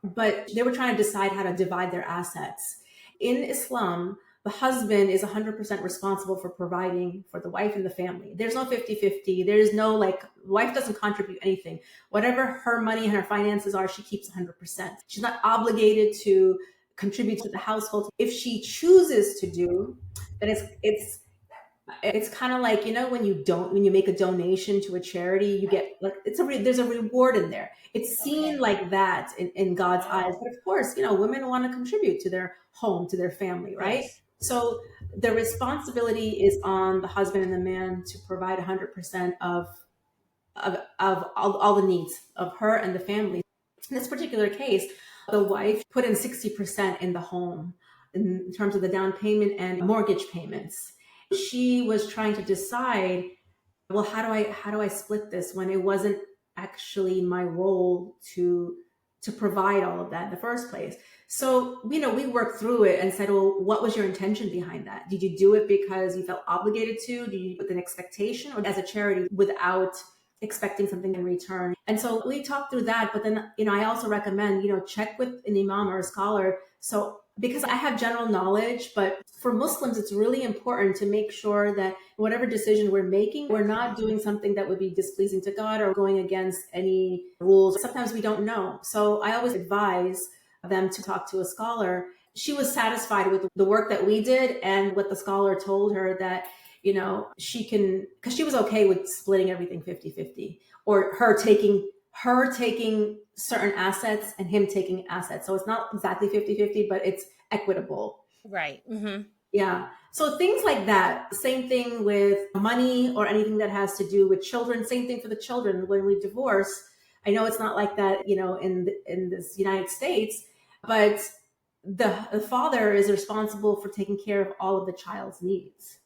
But they were trying to decide how to divide their assets. In Islam, the husband is 100% responsible for providing for the wife and the family. There's no 50-50. There's no wife doesn't contribute anything. Whatever her money and her finances are, she keeps 100%. She's not obligated to contribute to the household. If she chooses to do, then it's kind of like, when you make a donation to a charity, you get there's a reward in there. It's seen like that in God's eyes. But of course, women want to contribute to their home, to their family, right? Yes. So the responsibility is on the husband and the man to provide 100% of all the needs of her and the family. In this particular case, the wife put in 60% in the home in terms of the down payment and mortgage payments. She was trying to decide, well, how do I split this when it wasn't actually my role to provide all of that in the first place? So, we worked through it and said, well, what was your intention behind that? Did you do it because you felt obligated to? Did you do it with an expectation, or as a charity without expecting something in return? And so we talked through that. But then, I also recommend, check with an imam or a scholar. So, because I have general knowledge, but for Muslims, it's really important to make sure that whatever decision we're making, we're not doing something that would be displeasing to God or going against any rules. Sometimes we don't know. So I always advise them to talk to a scholar. She was satisfied with the work that we did and what the scholar told her, that, she can, because she was okay with splitting everything 50-50, or her taking her taking certain assets and him taking assets. So it's not exactly 50-50, but it's equitable. Right. Mm-hmm. Yeah. So things like that. Same thing with money or anything that has to do with children. Same thing for the children. When we divorce, I know it's not like that, in this United States, but the father is responsible for taking care of all of the child's needs.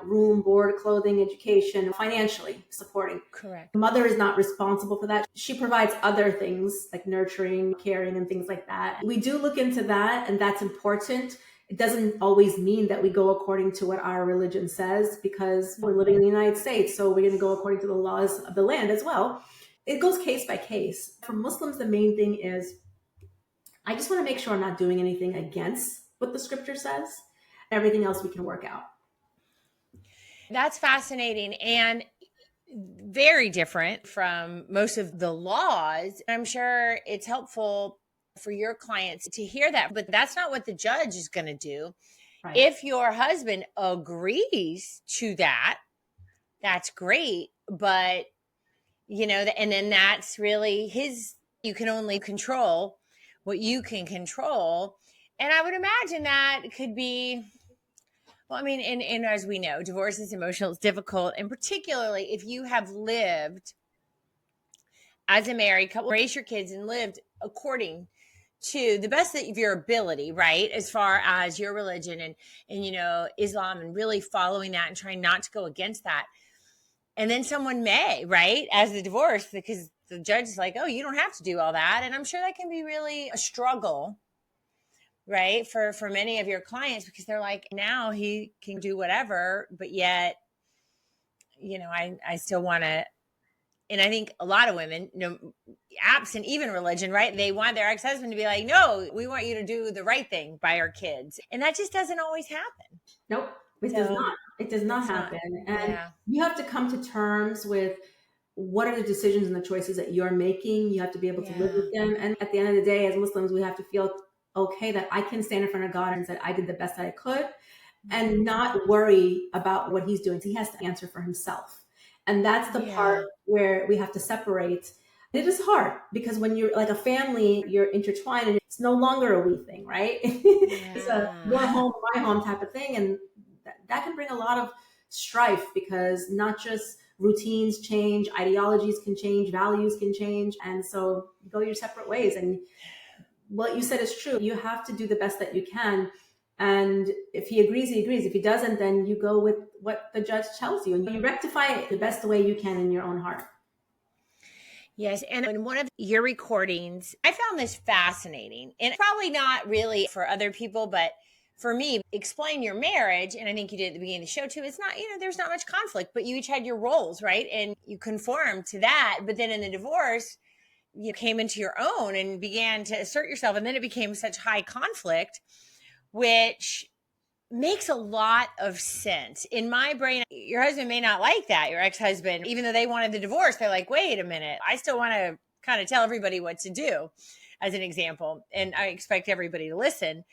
Room, board, clothing, education, financially supporting. Correct. The mother is not responsible for that. She provides other things like nurturing, caring, and things like that. We do look into that, and that's important. It doesn't always mean that we go according to what our religion says, because we're living in the United States, so we're going to go according to the laws of the land as well. It goes case by case. For Muslims, the main thing is, I just want to make sure I'm not doing anything against what the scripture says. Everything else we can work out. That's fascinating and very different from most of the laws. I'm sure it's helpful for your clients to hear that, but that's not what the judge is going to do. Right. If your husband agrees to that, that's great. But, and then that's really you can only control what you can control. And I would imagine that could be, well, I mean, and as we know, divorce is emotional, it's difficult. And particularly if you have lived as a married couple, raised your kids and lived according to the best of your ability, right? As far as your religion and Islam, and really following that and trying not to go against that. And then someone may, right, as the divorce, because the judge is like, oh, you don't have to do all that. And I'm sure that can be really a struggle, right, for many of your clients, because they're like, now he can do whatever, but yet, I still want to. And I think a lot of women, absent even religion, right, they want their ex-husband to be like, no, we want you to do the right thing by our kids. And that just doesn't always happen. Nope, it does not. It does not happen. And you have to come to terms with what are the decisions and the choices that you're making. You have to be able to live with them. And at the end of the day, as Muslims, we have to feel okay that I can stand in front of God and say, I did the best that I could, and not worry about what he's doing. He has to answer for himself. And that's the part where we have to separate. It is hard because when you're like a family, you're intertwined and it's no longer a we thing, right? It's a your home, my home type of thing. And that can bring a lot of strife, because not just routines change, ideologies can change, values can change. And so you go your separate ways. And what you said is true. You have to do the best that you can. And if he agrees, he agrees. If he doesn't, then you go with what the judge tells you, and you rectify it the best way you can in your own heart. Yes. And in one of your recordings, I found this fascinating, and probably not really for other people, but for me, explain your marriage. And I think you did at the beginning of the show too. It's not, there's not much conflict, but you each had your roles, right? And you conformed to that. But then in the divorce, you came into your own and began to assert yourself. And then it became such high conflict, which makes a lot of sense. In my brain, your husband may not like that, your ex-husband, even though they wanted the divorce, they're like, wait a minute, I still want to kind of tell everybody what to do, as an example. And I expect everybody to listen.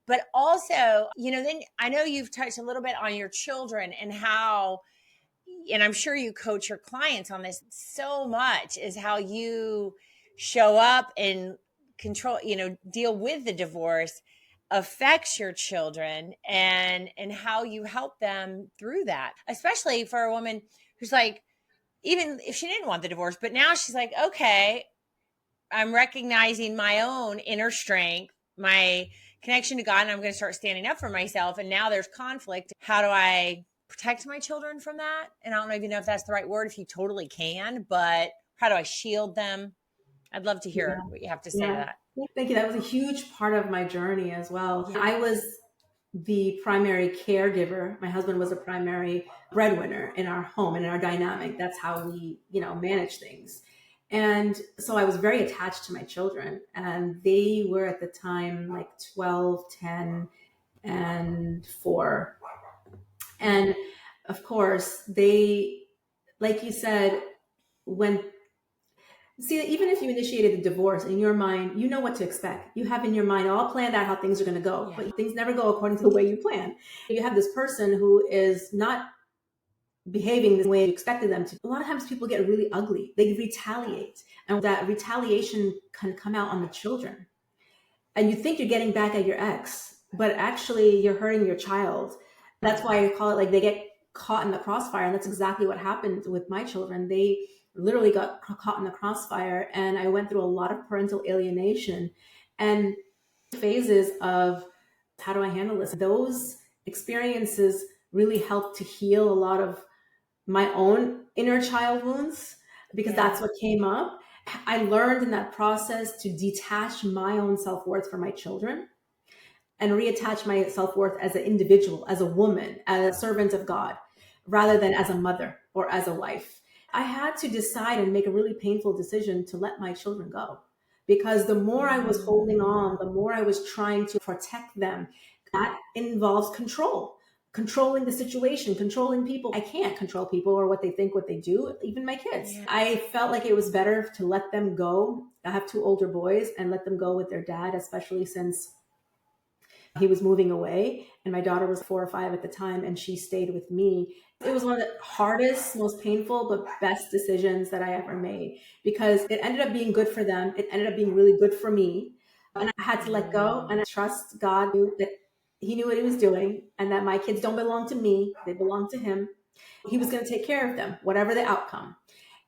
But also, then I know you've touched a little bit on your children and how, and I'm sure you coach your clients on this so much, is how you show up and control, deal with the divorce affects your children, and how you help them through that, especially for a woman who's like, even if she didn't want the divorce, but now she's like, okay, I'm recognizing my own inner strength, my connection to God, and I'm going to start standing up for myself. And now there's conflict. How do I protect my children from that? And I don't even know if that's the right word, if you totally can, but how do I shield them? I'd love to hear what you have to say to that. Thank you. That was a huge part of my journey as well. Yeah. I was the primary caregiver. My husband was a primary breadwinner in our home and in our dynamic. That's how we, manage things. And so I was very attached to my children, and they were at the time like 12, 10, and 4. And of course, they, like you said, even if you initiated the divorce, in your mind, you know what to expect. You have in your mind all planned out how things are going to go, but things never go according to the way you plan. You have this person who is not behaving the way you expected them to. A lot of times people get really ugly. They retaliate. And that retaliation can come out on the children. And you think you're getting back at your ex, but actually you're hurting your child. That's why I call it like they get caught in the crossfire. And that's exactly what happened with my children. They literally got caught in the crossfire. And I went through a lot of parental alienation and phases of how do I handle this? Those experiences really helped to heal a lot of my own inner child wounds, because that's what came up. I learned in that process to detach my own self-worth from my children and reattach my self-worth as an individual, as a woman, as a servant of God, rather than as a mother or as a wife. I had to decide and make a really painful decision to let my children go, because the more I was holding on, the more I was trying to protect them. That involves controlling the situation, controlling people. I can't control people or what they think, what they do, even my kids. Yeah. I felt like it was better to let them go. I have 2 older boys, and let them go with their dad, especially since he was moving away. And my daughter was 4 or 5 at the time, and she stayed with me. It was one of the hardest, most painful, but best decisions that I ever made, because it ended up being good for them. It ended up being really good for me. And I had to let go and trust God that he knew what he was doing, and that my kids don't belong to me. They belong to him. He was going to take care of them, whatever the outcome.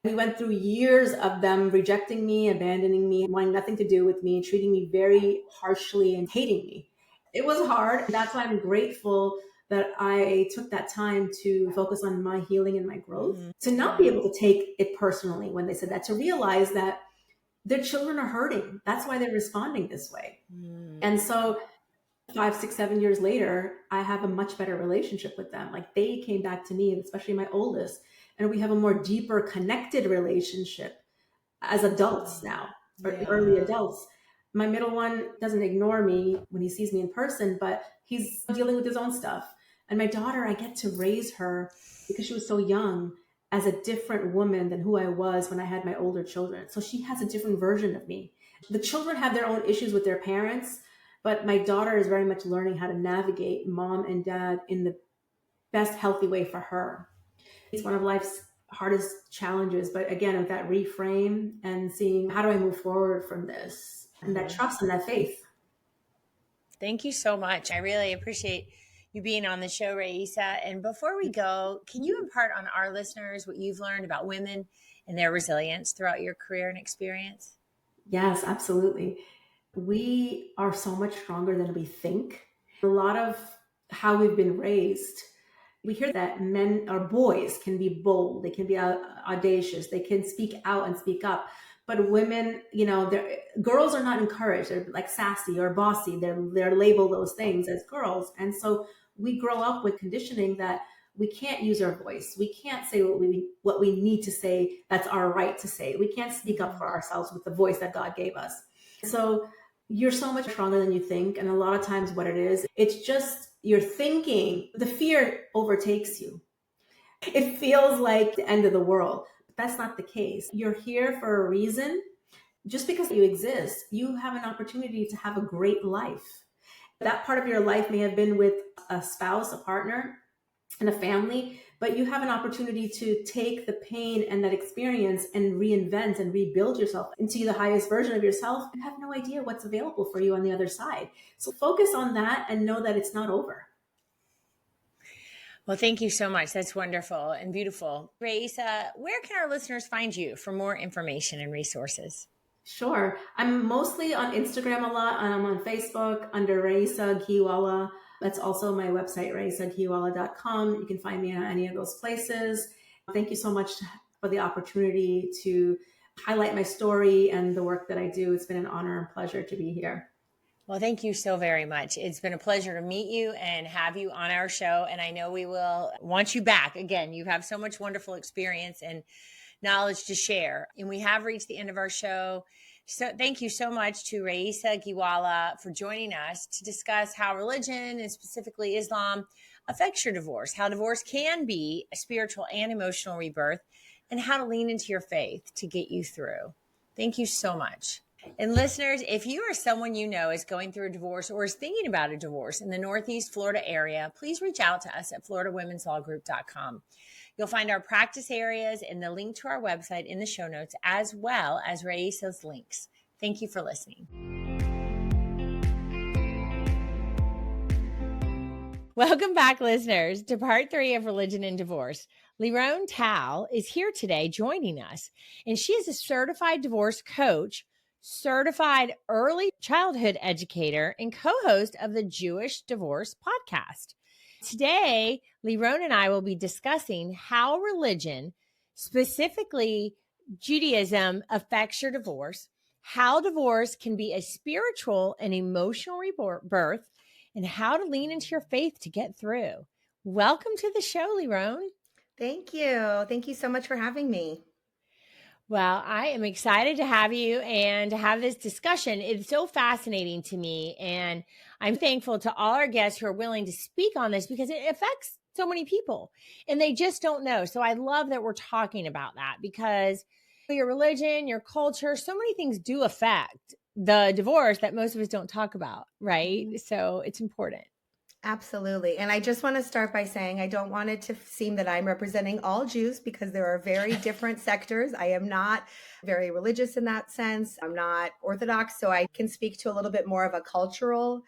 We went through years of them rejecting me, abandoning me, wanting nothing to do with me, treating me very harshly and hating me. It was hard. That's why I'm grateful that I took that time to focus on my healing and my growth, to not be able to take it personally when they said that, to realize that their children are hurting. That's why they're responding this way. And so 5, 6, 7 years later, I have a much better relationship with them. Like, they came back to me, especially my oldest, and we have a more deeper connected relationship as adults now, or early adults. My middle one doesn't ignore me when he sees me in person, but he's dealing with his own stuff. And my daughter, I get to raise her, because she was so young, as a different woman than who I was when I had my older children. So she has a different version of me. The children have their own issues with their parents, but my daughter is very much learning how to navigate mom and dad in the best healthy way for her. It's one of life's hardest challenges. But again, with that reframe and seeing, how do I move forward from this? And that trust and that faith. Thank you so much. I really appreciate you being on the show, Rayesa. And before we go, can you impart on our listeners what you've learned about women and their resilience throughout your career and experience? Yes, absolutely. We are so much stronger than we think. A lot of how we've been raised, we hear that men or boys can be bold, they can be audacious, they can speak out and speak up. But women, girls are not encouraged. They're like sassy or bossy. They're labeled those things as girls. And so we grow up with conditioning that we can't use our voice. We can't say what we need to say. That's our right to say. We can't speak up for ourselves with the voice that God gave us. So you're so much stronger than you think. And a lot of times what it is, it's just your thinking. The fear overtakes you. It feels like the end of the world. That's not the case. You're here for a reason. Just because you exist, you have an opportunity to have a great life. That part of your life may have been with a spouse, a partner, and a family, but you have an opportunity to take the pain and that experience and reinvent and rebuild yourself into the highest version of yourself, and have no idea what's available for you on the other side. So focus on that and know that it's not over. Well, thank you so much. That's wonderful and beautiful. Rayesa, where can our listeners find you for more information and resources? Sure. I'm mostly on Instagram a lot, and I'm on Facebook under Rayesa Gheewala. That's also my website, RayesaGheewala.com. You can find me on any of those places. Thank you so much for the opportunity to highlight my story and the work that I do. It's been an honor and pleasure to be here. Well, thank you so very much. It's been a pleasure to meet you and have you on our show. And I know we will want you back again. You have so much wonderful experience and knowledge to share. And we have reached the end of our show. So thank you so much to Rayesa Gheewala for joining us to discuss how religion, and specifically Islam, affects your divorce, how divorce can be a spiritual and emotional rebirth, and how to lean into your faith to get you through. Thank you so much. And listeners, if you or someone you know is going through a divorce or is thinking about a divorce in the Northeast Florida area, please reach out to us at FloridaWomen'sLawGroup.com. You'll find our practice areas and the link to our website in the show notes, as well as Rayesa's links. Thank you for listening. Welcome back, listeners, to part 3 of Religion and Divorce. Leeron Tal is here today joining us, and she is a certified divorce coach, certified early childhood educator, and co-host of the Jewish Divorce podcast. Today, Leeron and I will be discussing how religion, specifically Judaism, affects your divorce, how divorce can be a spiritual and emotional rebirth, and how to lean into your faith to get through. Welcome to the show, Leeron. Thank you. Thank you so much for having me. Well, I am excited to have you and to have this discussion. It's so fascinating to me, and I'm thankful to all our guests who are willing to speak on this because it affects so many people, and they just don't know. So I love that we're talking about that because your religion, your culture, so many things do affect the divorce that most of us don't talk about, right? Mm-hmm. So it's important. Absolutely. And I just want to start by saying I don't want it to seem that I'm representing all Jews because there are very different sectors. I am not very religious in that sense. I'm not Orthodox, so I can speak to a little bit more of a cultural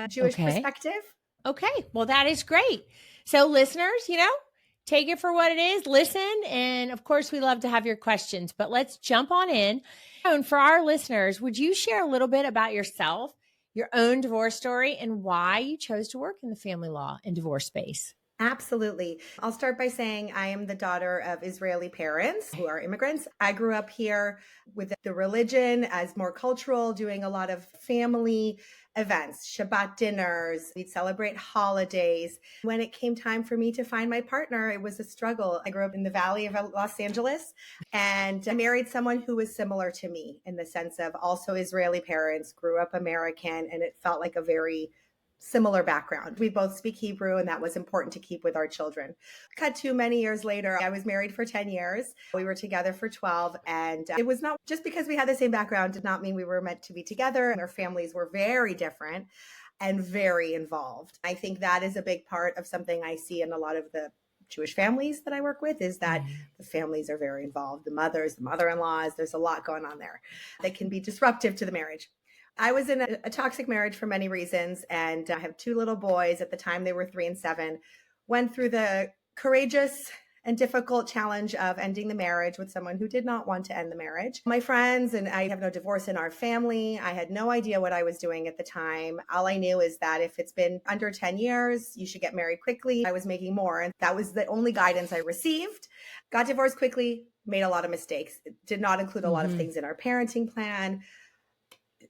Jewish perspective. Okay. Well, that is great. So listeners, take it for what it is, listen, and of course, we love to have your questions, but let's jump on in. And for our listeners, would you share a little bit about yourself, your own divorce story, and why you chose to work in the family law and divorce space? Absolutely. I'll start by saying I am the daughter of Israeli parents who are immigrants. I grew up here with the religion as more cultural, doing a lot of family events, Shabbat dinners. We'd celebrate holidays. When it came time for me to find my partner, it was a struggle. I grew up in the Valley of Los Angeles, and I married someone who was similar to me in the sense of also Israeli parents, grew up American, and it felt like a very similar background. We both speak Hebrew, and that was important to keep with our children. Cut to many years later, I was married for 10 years. We were together for 12. And it was not just because we had the same background did not mean we were meant to be together. And our families were very different and very involved. I think that is a big part of something I see in a lot of the Jewish families that I work with is that the families are very involved. The mothers, the mother-in-laws, there's a lot going on there that can be disruptive to the marriage. I was in a toxic marriage for many reasons, and I have 2 little boys. At the time, they were 3 and 7. Went through the courageous and difficult challenge of ending the marriage with someone who did not want to end the marriage. My friends and I have no divorce in our family. I had no idea what I was doing at the time. All I knew is that if it's been under 10 years, you should get married quickly. I was making more, and that was the only guidance I received. Got divorced quickly, made a lot of mistakes. It did not include a lot of things in our parenting plan.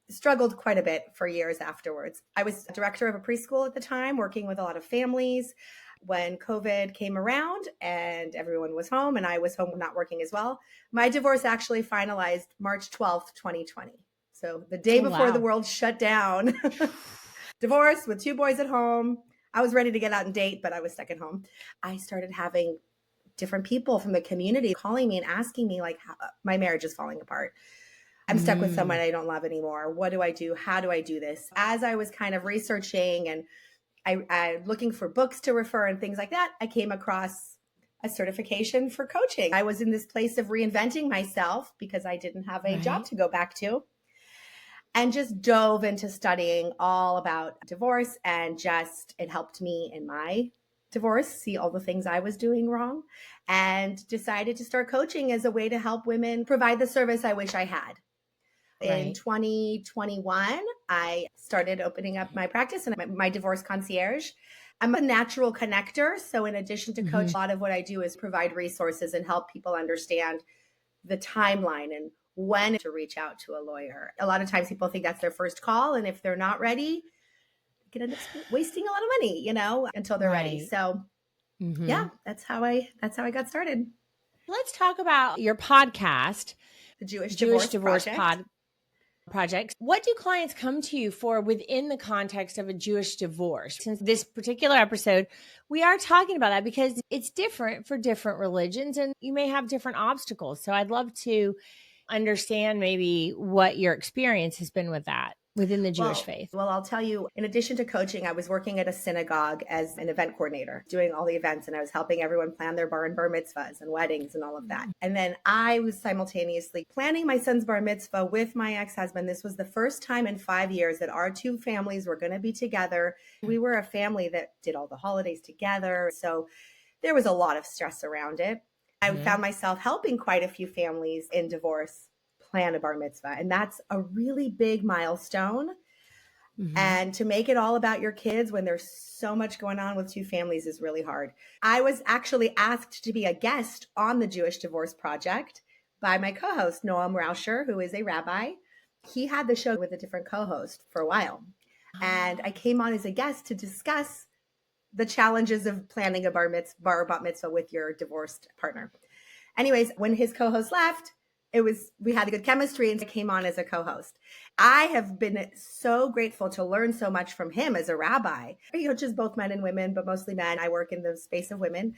Struggled quite a bit for years afterwards. I was director of a preschool at the time, working with a lot of families. When COVID came around and everyone was home and I was home not working as well, my divorce actually finalized March 12th, 2020. So the day before the world shut down, divorce with 2 boys at home. I was ready to get out and date, but I was stuck at home. I started having different people from the community calling me and asking me like, how my marriage is falling apart. I'm stuck with someone I don't love anymore. What do I do? How do I do this? As I was kind of researching and I looking for books to refer and things like that, I came across a certification for coaching. I was in this place of reinventing myself because I didn't have a job to go back to, and just dove into studying all about divorce, and just it helped me in my divorce, see all the things I was doing wrong, and decided to start coaching as a way to help women provide the service I wish I had. In 2021, I started opening up my practice and my divorce concierge. I'm a natural connector. So in addition to coach, a lot of what I do is provide resources and help people understand the timeline and when to reach out to a lawyer. A lot of times people think that's their first call. And if they're not ready, they can end up wasting a lot of money, until they're ready. So yeah, that's how I got started. Let's talk about your podcast, the Jewish Divorce Project. What do clients come to you for within the context of a Jewish divorce? Since this particular episode, we are talking about that because it's different for different religions and you may have different obstacles. So I'd love to understand maybe what your experience has been with that. within the Jewish faith? Well, I'll tell you, in addition to coaching, I was working at a synagogue as an event coordinator, doing all the events, and I was helping everyone plan their bar and bar mitzvahs and weddings and all of that. And then I was simultaneously planning my son's bar mitzvah with my ex-husband. This was the first time in 5 years that our two families were going to be together. We were a family that did all the holidays together. So there was a lot of stress around it. I found myself helping quite a few families in divorce plan a bar mitzvah. And that's a really big milestone. And to make it all about your kids when there's so much going on with two families is really hard. I was actually asked to be a guest on the Jewish Divorce Project by my co-host, Noam Rauscher, who is a rabbi. He had the show with a different co-host for a while. And I came on as a guest to discuss the challenges of planning a bar or bat mitzvah with your divorced partner. Anyways, when his co-host left, we had a good chemistry and I came on as a co-host. I have been so grateful to learn so much from him as a rabbi. He coaches both men and women, but mostly men. I work in the space of women.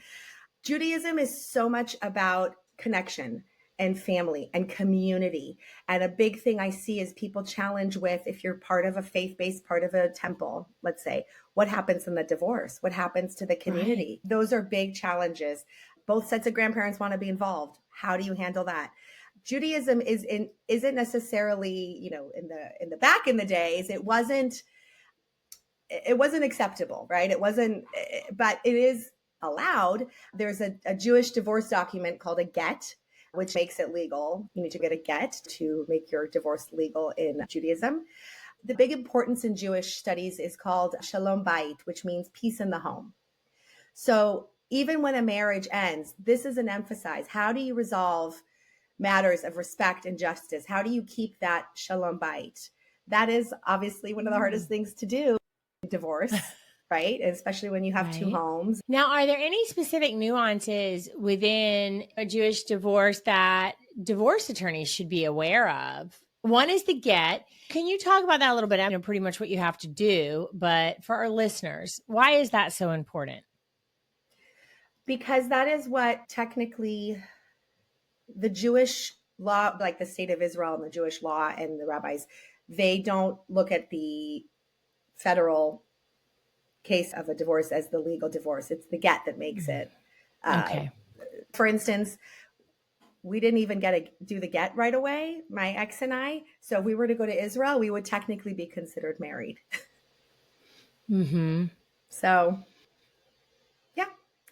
Judaism is so much about connection and family and community. And a big thing I see is people challenge with, if you're part of a faith-based part of a temple, let's say, what happens in the divorce? What happens to the community? Right. Those are big challenges. Both sets of grandparents want to be involved. How do you handle that? Judaism isn't necessarily, in the back in the days, it wasn't acceptable, right? It wasn't, but it is allowed. There's a Jewish divorce document called a get, which makes it legal. You need to get a get to make your divorce legal in Judaism. The big importance in Jewish studies is called shalom bayit, which means peace in the home. So even when a marriage ends, this is an emphasis. How do you resolve matters of respect and justice? How do you keep that shalom bayit? That is obviously one of the hardest things to do, divorce, right? Especially when you have two homes. Now, are there any specific nuances within a Jewish divorce that divorce attorneys should be aware of? One is the get. Can you talk about that a little bit? I know pretty much what you have to do, but for our listeners, why is that so important? Because that is what technically the Jewish law, like the state of Israel and the Jewish law and the rabbis, they don't look at the federal case of a divorce as the legal divorce. It's the get that makes it. Okay. For instance, we didn't even do the get right away, my ex and I. So if we were to go to Israel, we would technically be considered married. So, yeah.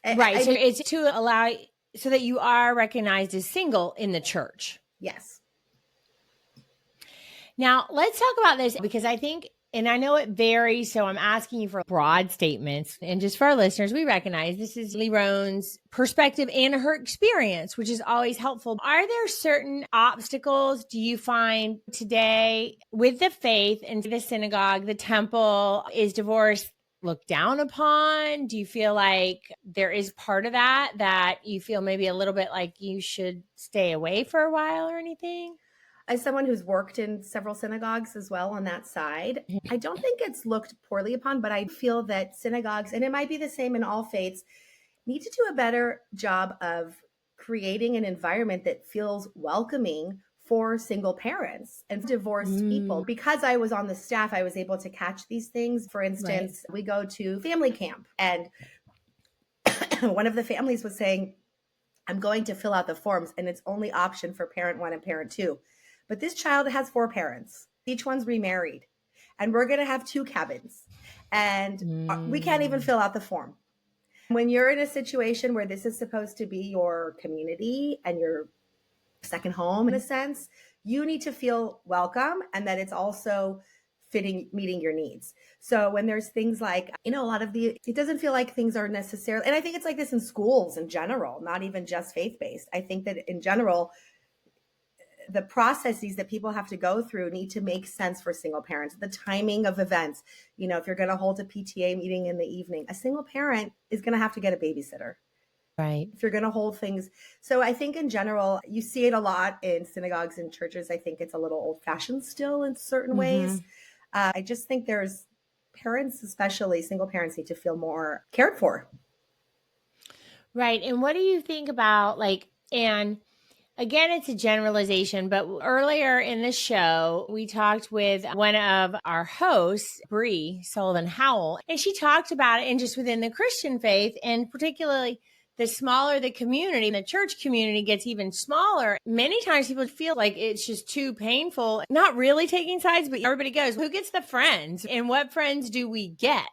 Right. So it's to allow so that you are recognized as single in the church. Yes. Now, let's talk about this because I think, and I know it varies, so I'm asking you for broad statements. And just for our listeners, we recognize this is Leeron's perspective and her experience, which is always helpful. Are there certain obstacles do you find today with the faith and the synagogue, the temple? Is divorce looked down upon? Do you feel like there is part of that you feel maybe a little bit like you should stay away for a while or anything? As someone who's worked in several synagogues as well on that side, I don't think it's looked poorly upon, but I feel that synagogues, and it might be the same in all faiths, need to do a better job of creating an environment that feels welcoming for single parents and divorced people. Because I was on the staff, I was able to catch these things. For instance, we go to family camp and one of the families was saying, I'm going to fill out the forms and it's only option for parent 1 and parent 2. But this child has 4 parents. Each one's remarried. And we're going to have 2 cabins. And we can't even fill out the form. When you're in a situation where this is supposed to be your community and your second home, in a sense, you need to feel welcome and that it's also meeting your needs. So when there's things like, a lot of it doesn't feel like things are necessarily, and I think it's like this in schools in general, not even just faith-based. I think that in general, the processes that people have to go through need to make sense for single parents. The timing of events, if you're going to hold a PTA meeting in the evening, a single parent is going to have to get a babysitter. Right. If you're going to hold things. So I think in general, you see it a lot in synagogues and churches. I think it's a little old fashioned still in certain ways. I just think there's parents, especially single parents, need to feel more cared for. Right. And what do you think about and Again, it's a generalization, but earlier in the show, we talked with one of our hosts, Bree Sullivan Howell, and she talked about it and just within the Christian faith, and particularly the smaller the community, the church community gets even smaller. Many times people feel like it's just too painful, not really taking sides, but everybody goes, who gets the friends and what friends do we get?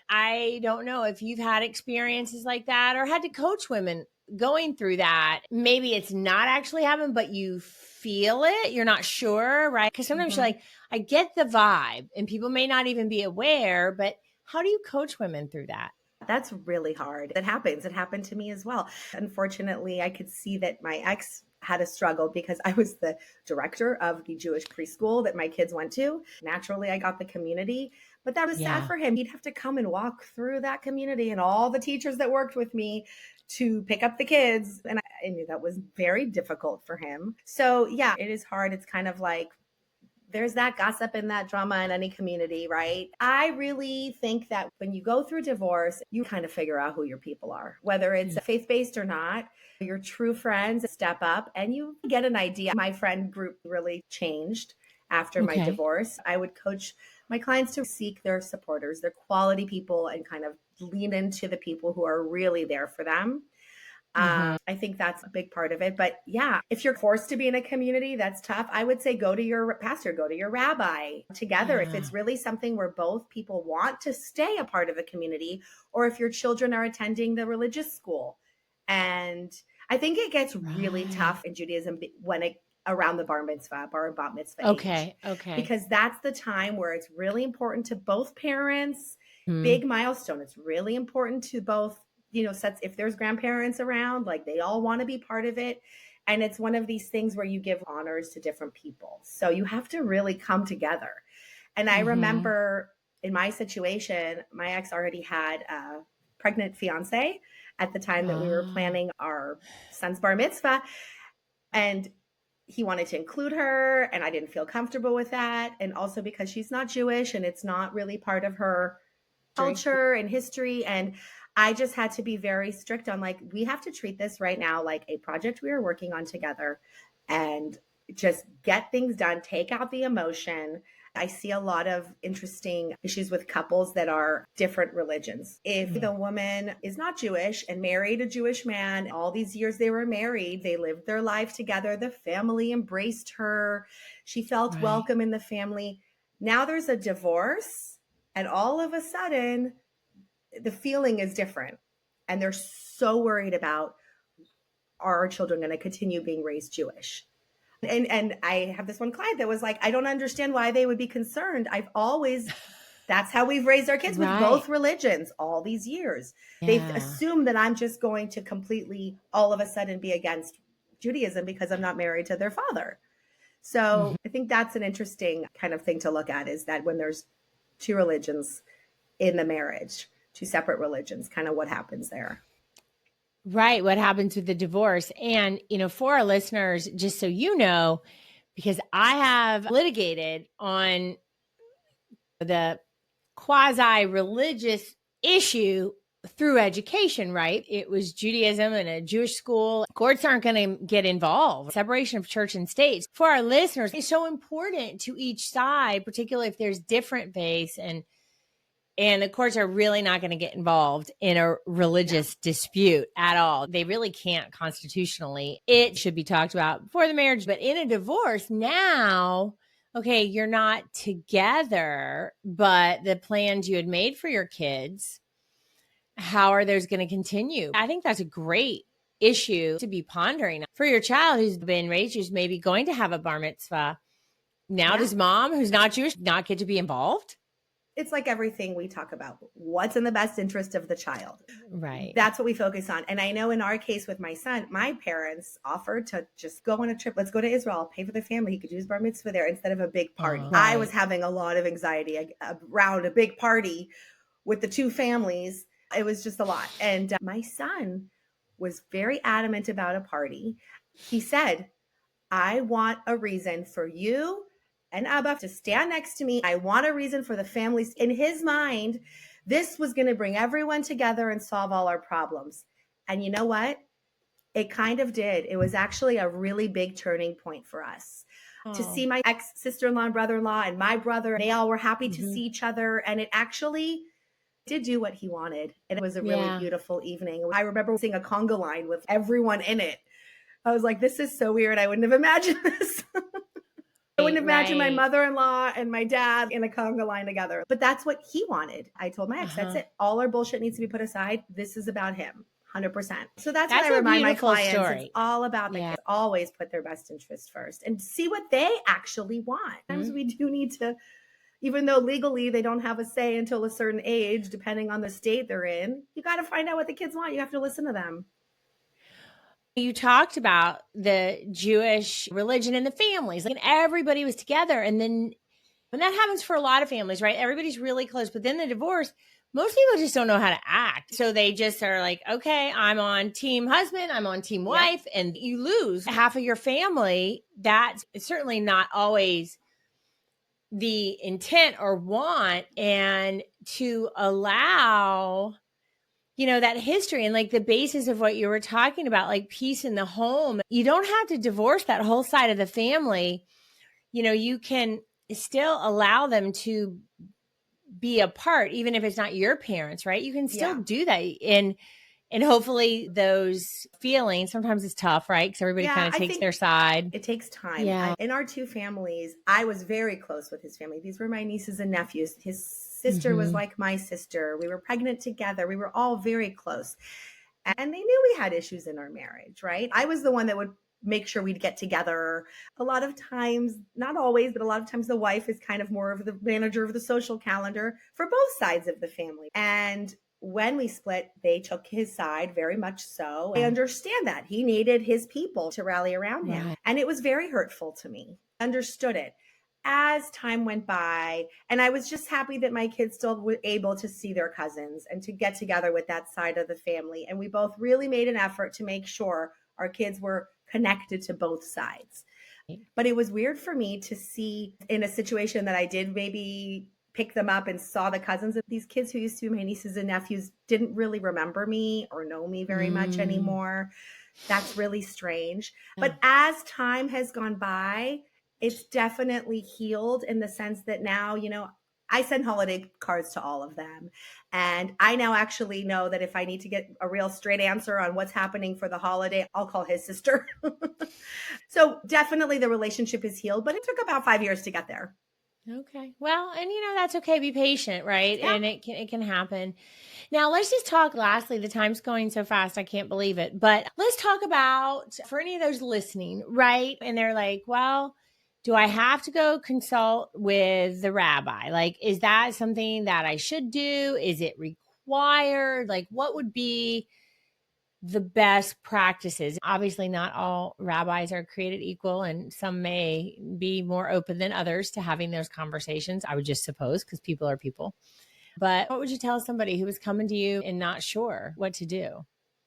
I don't know if you've had experiences like that or had to coach women going through that. Maybe it's not actually happened, but you feel it. You're not sure, right? Because sometimes you're like, I get the vibe and people may not even be aware, but how do you coach women through that? That's really hard. It happens. It happened to me as well. Unfortunately, I could see that my ex had a struggle because I was the director of the Jewish preschool that my kids went to. Naturally, I got the community, but that was sad for him. He'd have to come and walk through that community and all the teachers that worked with me to pick up the kids. And I knew that was very difficult for him. So yeah, it is hard. It's kind of like, there's that gossip and that drama in any community, right? I really think that when you go through divorce, you kind of figure out who your people are, whether it's faith-based or not. Your true friends step up and you get an idea. My friend group really changed after my divorce. I would coach my clients to seek their supporters, their quality people, and kind of lean into the people who are really there for them. I think that's a big part of it. But yeah, if you're forced to be in a community, that's tough. I would say go to your pastor, go to your rabbi together. If it's really something where both people want to stay a part of the community, or if your children are attending the religious school. And I think it gets really tough in Judaism when it around the bar mitzvah or bat mitzvah age. Because that's the time where it's really important to both parents. Big milestone. It's really important to both, sets. If there's grandparents around, like they all want to be part of it. And it's one of these things where you give honors to different people. So you have to really come together. And I remember in my situation, my ex already had a pregnant fiance at the time that we were planning our son's bar mitzvah. And he wanted to include her, and I didn't feel comfortable with that. And also because she's not Jewish and it's not really part of her culture and history. And I just had to be very strict on like, we have to treat this right now like a project we are working on together and just get things done, take out the emotion. I see a lot of interesting issues with couples that are different religions. If the woman is not Jewish and married a Jewish man, all these years they were married, they lived their life together, the family embraced her, she felt welcome in the family. Now there's a divorce, and all of a sudden, the feeling is different. And they're so worried about, are our children going to continue being raised Jewish? And I have this one client that was like, I don't understand why they would be concerned. That's how we've raised our kids with both religions all these years. They've assumed that I'm just going to completely all of a sudden be against Judaism because I'm not married to their father. So I think that's an interesting kind of thing to look at, is that when there's two religions in the marriage, two separate religions, kind of what happens there. Right. What happens with the divorce. And, for our listeners, just so you know, because I have litigated on the quasi-religious issue through education, right? It was Judaism and a Jewish school. Courts aren't going to get involved. Separation of church and state. For our listeners, it's so important to each side, particularly if there's different faiths, and the courts are really not going to get involved in a religious dispute at all. They really can't constitutionally. It should be talked about before the marriage. But in a divorce now, okay, you're not together, but the plans you had made for your kids, how are those going to continue? I think that's a great issue to be pondering for your child who's been raised, who's maybe going to have a bar mitzvah. Now does mom, who's not Jewish, not get to be involved? It's like everything we talk about. What's in the best interest of the child? Right. That's what we focus on. And I know in our case with my son, my parents offered to just go on a trip. Let's go to Israel, pay for the family. He could do his bar mitzvah there instead of a big party. I was having a lot of anxiety around a big party with the two families. It was just a lot. And my son was very adamant about a party. He said, I want a reason for you and Abba to stand next to me. I want a reason for the families. In his mind, this was going to bring everyone together and solve all our problems. And you know what? It kind of did. It was actually a really big turning point for us. To see my ex-sister-in-law and brother-in-law and my brother, they all were happy to see each other. And it actually did do what he wanted. And it was a really beautiful evening. I remember seeing a conga line with everyone in it. I was like, this is so weird. I wouldn't have imagined this. I wouldn't have imagined my mother-in-law and my dad in a conga line together. But that's what he wanted. I told my ex, that's it. All our bullshit needs to be put aside. This is about him. 100%. So that's what I remind my clients. Story. It's all about the kids. Always put their best interest first and see what they actually want. Sometimes we do need to, even though legally they don't have a say until a certain age, depending on the state they're in, you got to find out what the kids want. You have to listen to them. You talked about the Jewish religion and the families, and everybody was together. And then when that happens for a lot of families, right? Everybody's really close, but then the divorce, most people just don't know how to act. So they just are like, okay, I'm on team husband, I'm on team wife, and you lose half of your family. That's certainly not always the intent or want. And to allow, that history and like the basis of what you were talking about, like peace in the home, you don't have to divorce that whole side of the family. You can still allow them to be apart, even if it's not your parents, right? You can still do that. And hopefully those feelings, sometimes it's tough, right? Because everybody kind of takes their side. It takes time. Yeah. In our two families, I was very close with his family. These were my nieces and nephews. His sister was like my sister. We were pregnant together. We were all very close. And they knew we had issues in our marriage, right? I was the one that would make sure we'd get together. A lot of times, not always, but a lot of times the wife is kind of more of the manager of the social calendar for both sides of the family. And when we split, they took his side very much so. I understand that. He needed his people to rally around him. Right. And it was very hurtful to me. Understood it. As time went by, and I was just happy that my kids still were able to see their cousins and to get together with that side of the family. And we both really made an effort to make sure our kids were connected to both sides. But it was weird for me to see in a situation that I did maybe pick them up and saw the cousins of these kids who used to be my nieces and nephews didn't really remember me or know me very much anymore. That's really strange. But as time has gone by, it's definitely healed in the sense that now, I send holiday cards to all of them. And I now actually know that if I need to get a real straight answer on what's happening for the holiday, I'll call his sister. So definitely the relationship is healed, but it took about 5 years to get there. Okay. Well, and that's okay. Be patient, right? Yeah. And it can happen. Now, let's just talk lastly, the time's going so fast, I can't believe it. But let's talk about, for any of those listening, right? And they're like, well, do I have to go consult with the rabbi? Like, is that something that I should do? Is it required? Like, what would be the best practices? Obviously, not all rabbis are created equal, and some may be more open than others to having those conversations, I would just suppose, because people are people. But what would you tell somebody who was coming to you and not sure what to do?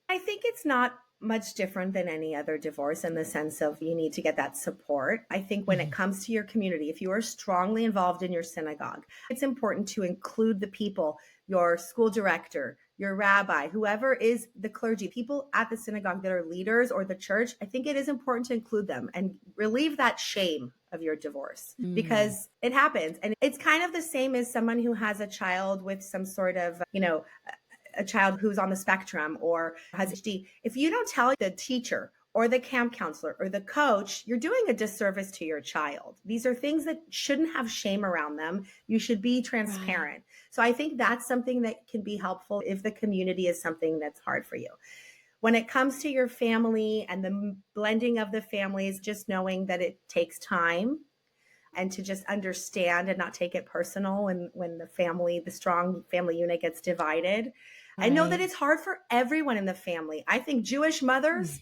I think it's not much different than any other divorce in the sense of you need to get that support. I think when it comes to your community, if you are strongly involved in your synagogue, it's important to include the people, your school director, your rabbi, whoever is the clergy, people at the synagogue that are leaders or the church. I think it is important to include them and relieve that shame of your divorce because it happens. And it's kind of the same as someone who has a child with some sort of, a child who's on the spectrum or has ADHD. If you don't tell the teacher or the camp counselor or the coach, you're doing a disservice to your child. These are things that shouldn't have shame around them. You should be transparent. Right. So I think that's something that can be helpful if the community is something that's hard for you. When it comes to your family and the blending of the families, just knowing that it takes time and to just understand and not take it personal when the strong family unit gets divided. Right. I know that it's hard for everyone in the family. I think Jewish mothers,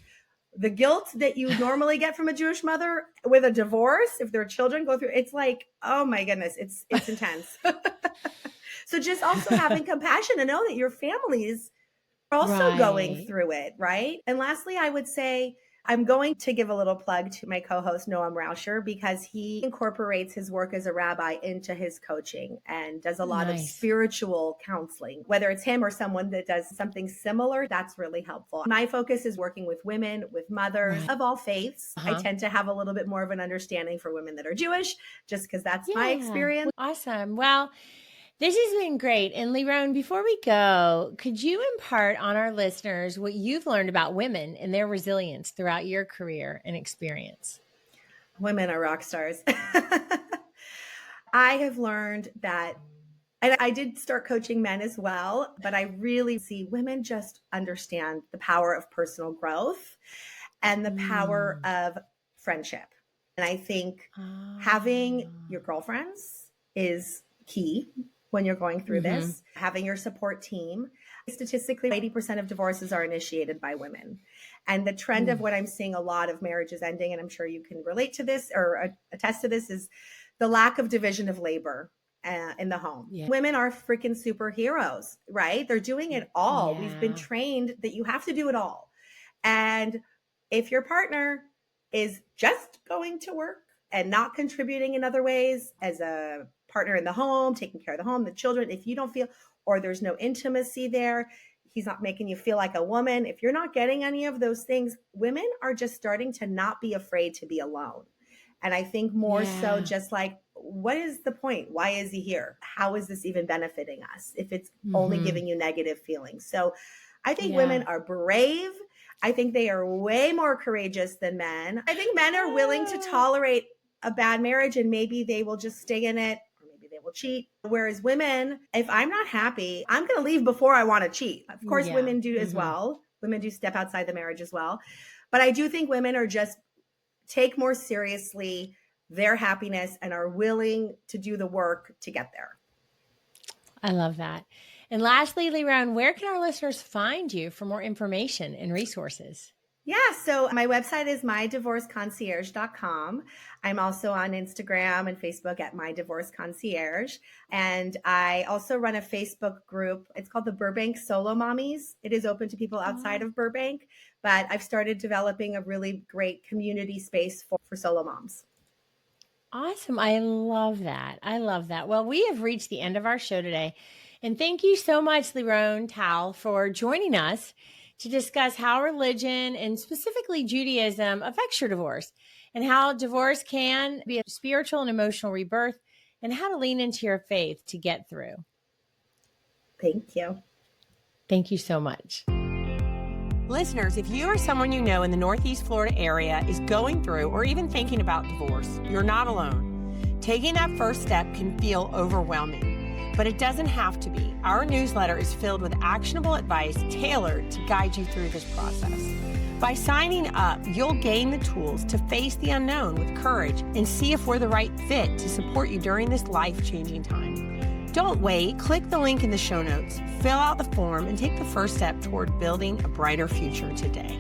the guilt that you normally get from a Jewish mother with a divorce, if their children go through, it's like, oh my goodness, it's intense. So just also having compassion to know that your families are also going through it, right? And lastly, I would say I'm going to give a little plug to my co-host, Noam Rauscher, because he incorporates his work as a rabbi into his coaching and does a lot of spiritual counseling. Whether it's him or someone that does something similar, that's really helpful. My focus is working with women, with mothers of all faiths. I tend to have a little bit more of an understanding for women that are Jewish, just because that's my experience. Awesome. Well, this has been great. And Leeron, before we go, could you impart on our listeners what you've learned about women and their resilience throughout your career and experience? Women are rock stars. I have learned that, and I did start coaching men as well, but I really see women just understand the power of personal growth and the power of friendship. And I think having your girlfriends is key when you're going through this, having your support team. Statistically, 80% of divorces are initiated by women. And the trend of what I'm seeing a lot of marriages ending, and I'm sure you can relate to this or attest to this, is the lack of division of labor in the home. Women are freaking superheroes, right? They're doing it all. We've been trained that you have to do it all. And if your partner is just going to work and not contributing in other ways as a partner in the home, taking care of the home, the children, if you don't feel, or there's no intimacy there, he's not making you feel like a woman. If you're not getting any of those things, women are just starting to not be afraid to be alone. And I think more so just like, what is the point? Why is he here? How is this even benefiting us if it's only giving you negative feelings? So I think women are brave. I think they are way more courageous than men. I think men are willing to tolerate a bad marriage and maybe they will just stay in it. They will cheat. Whereas women, if I'm not happy, I'm going to leave before I want to cheat. Of course, women do as well. Women do step outside the marriage as well. But I do think women are just take more seriously their happiness and are willing to do the work to get there. I love that. And lastly, Leeron, where can our listeners find you for more information and resources? Yeah, so my website is mydivorceconcierge.com. I'm also on Instagram and Facebook at My Divorce Concierge. And I also run a Facebook group. It's called the Burbank Solo Mommies. It is open to people outside of Burbank, but I've started developing a really great community space for solo moms. Awesome. I love that. I love that. Well, we have reached the end of our show today. And thank you so much, Leeron Tal, for joining us to discuss how religion and specifically Judaism affects your divorce and how divorce can be a spiritual and emotional rebirth and how to lean into your faith to get through. Thank you. Thank you so much. Listeners, if you or someone you know in the Northeast Florida area is going through or even thinking about divorce, you're not alone. Taking that first step can feel overwhelming, but it doesn't have to be. Our newsletter is filled with actionable advice tailored to guide you through this process. By signing up, you'll gain the tools to face the unknown with courage and see if we're the right fit to support you during this life-changing time. Don't wait. Click the link in the show notes, fill out the form, and take the first step toward building a brighter future today.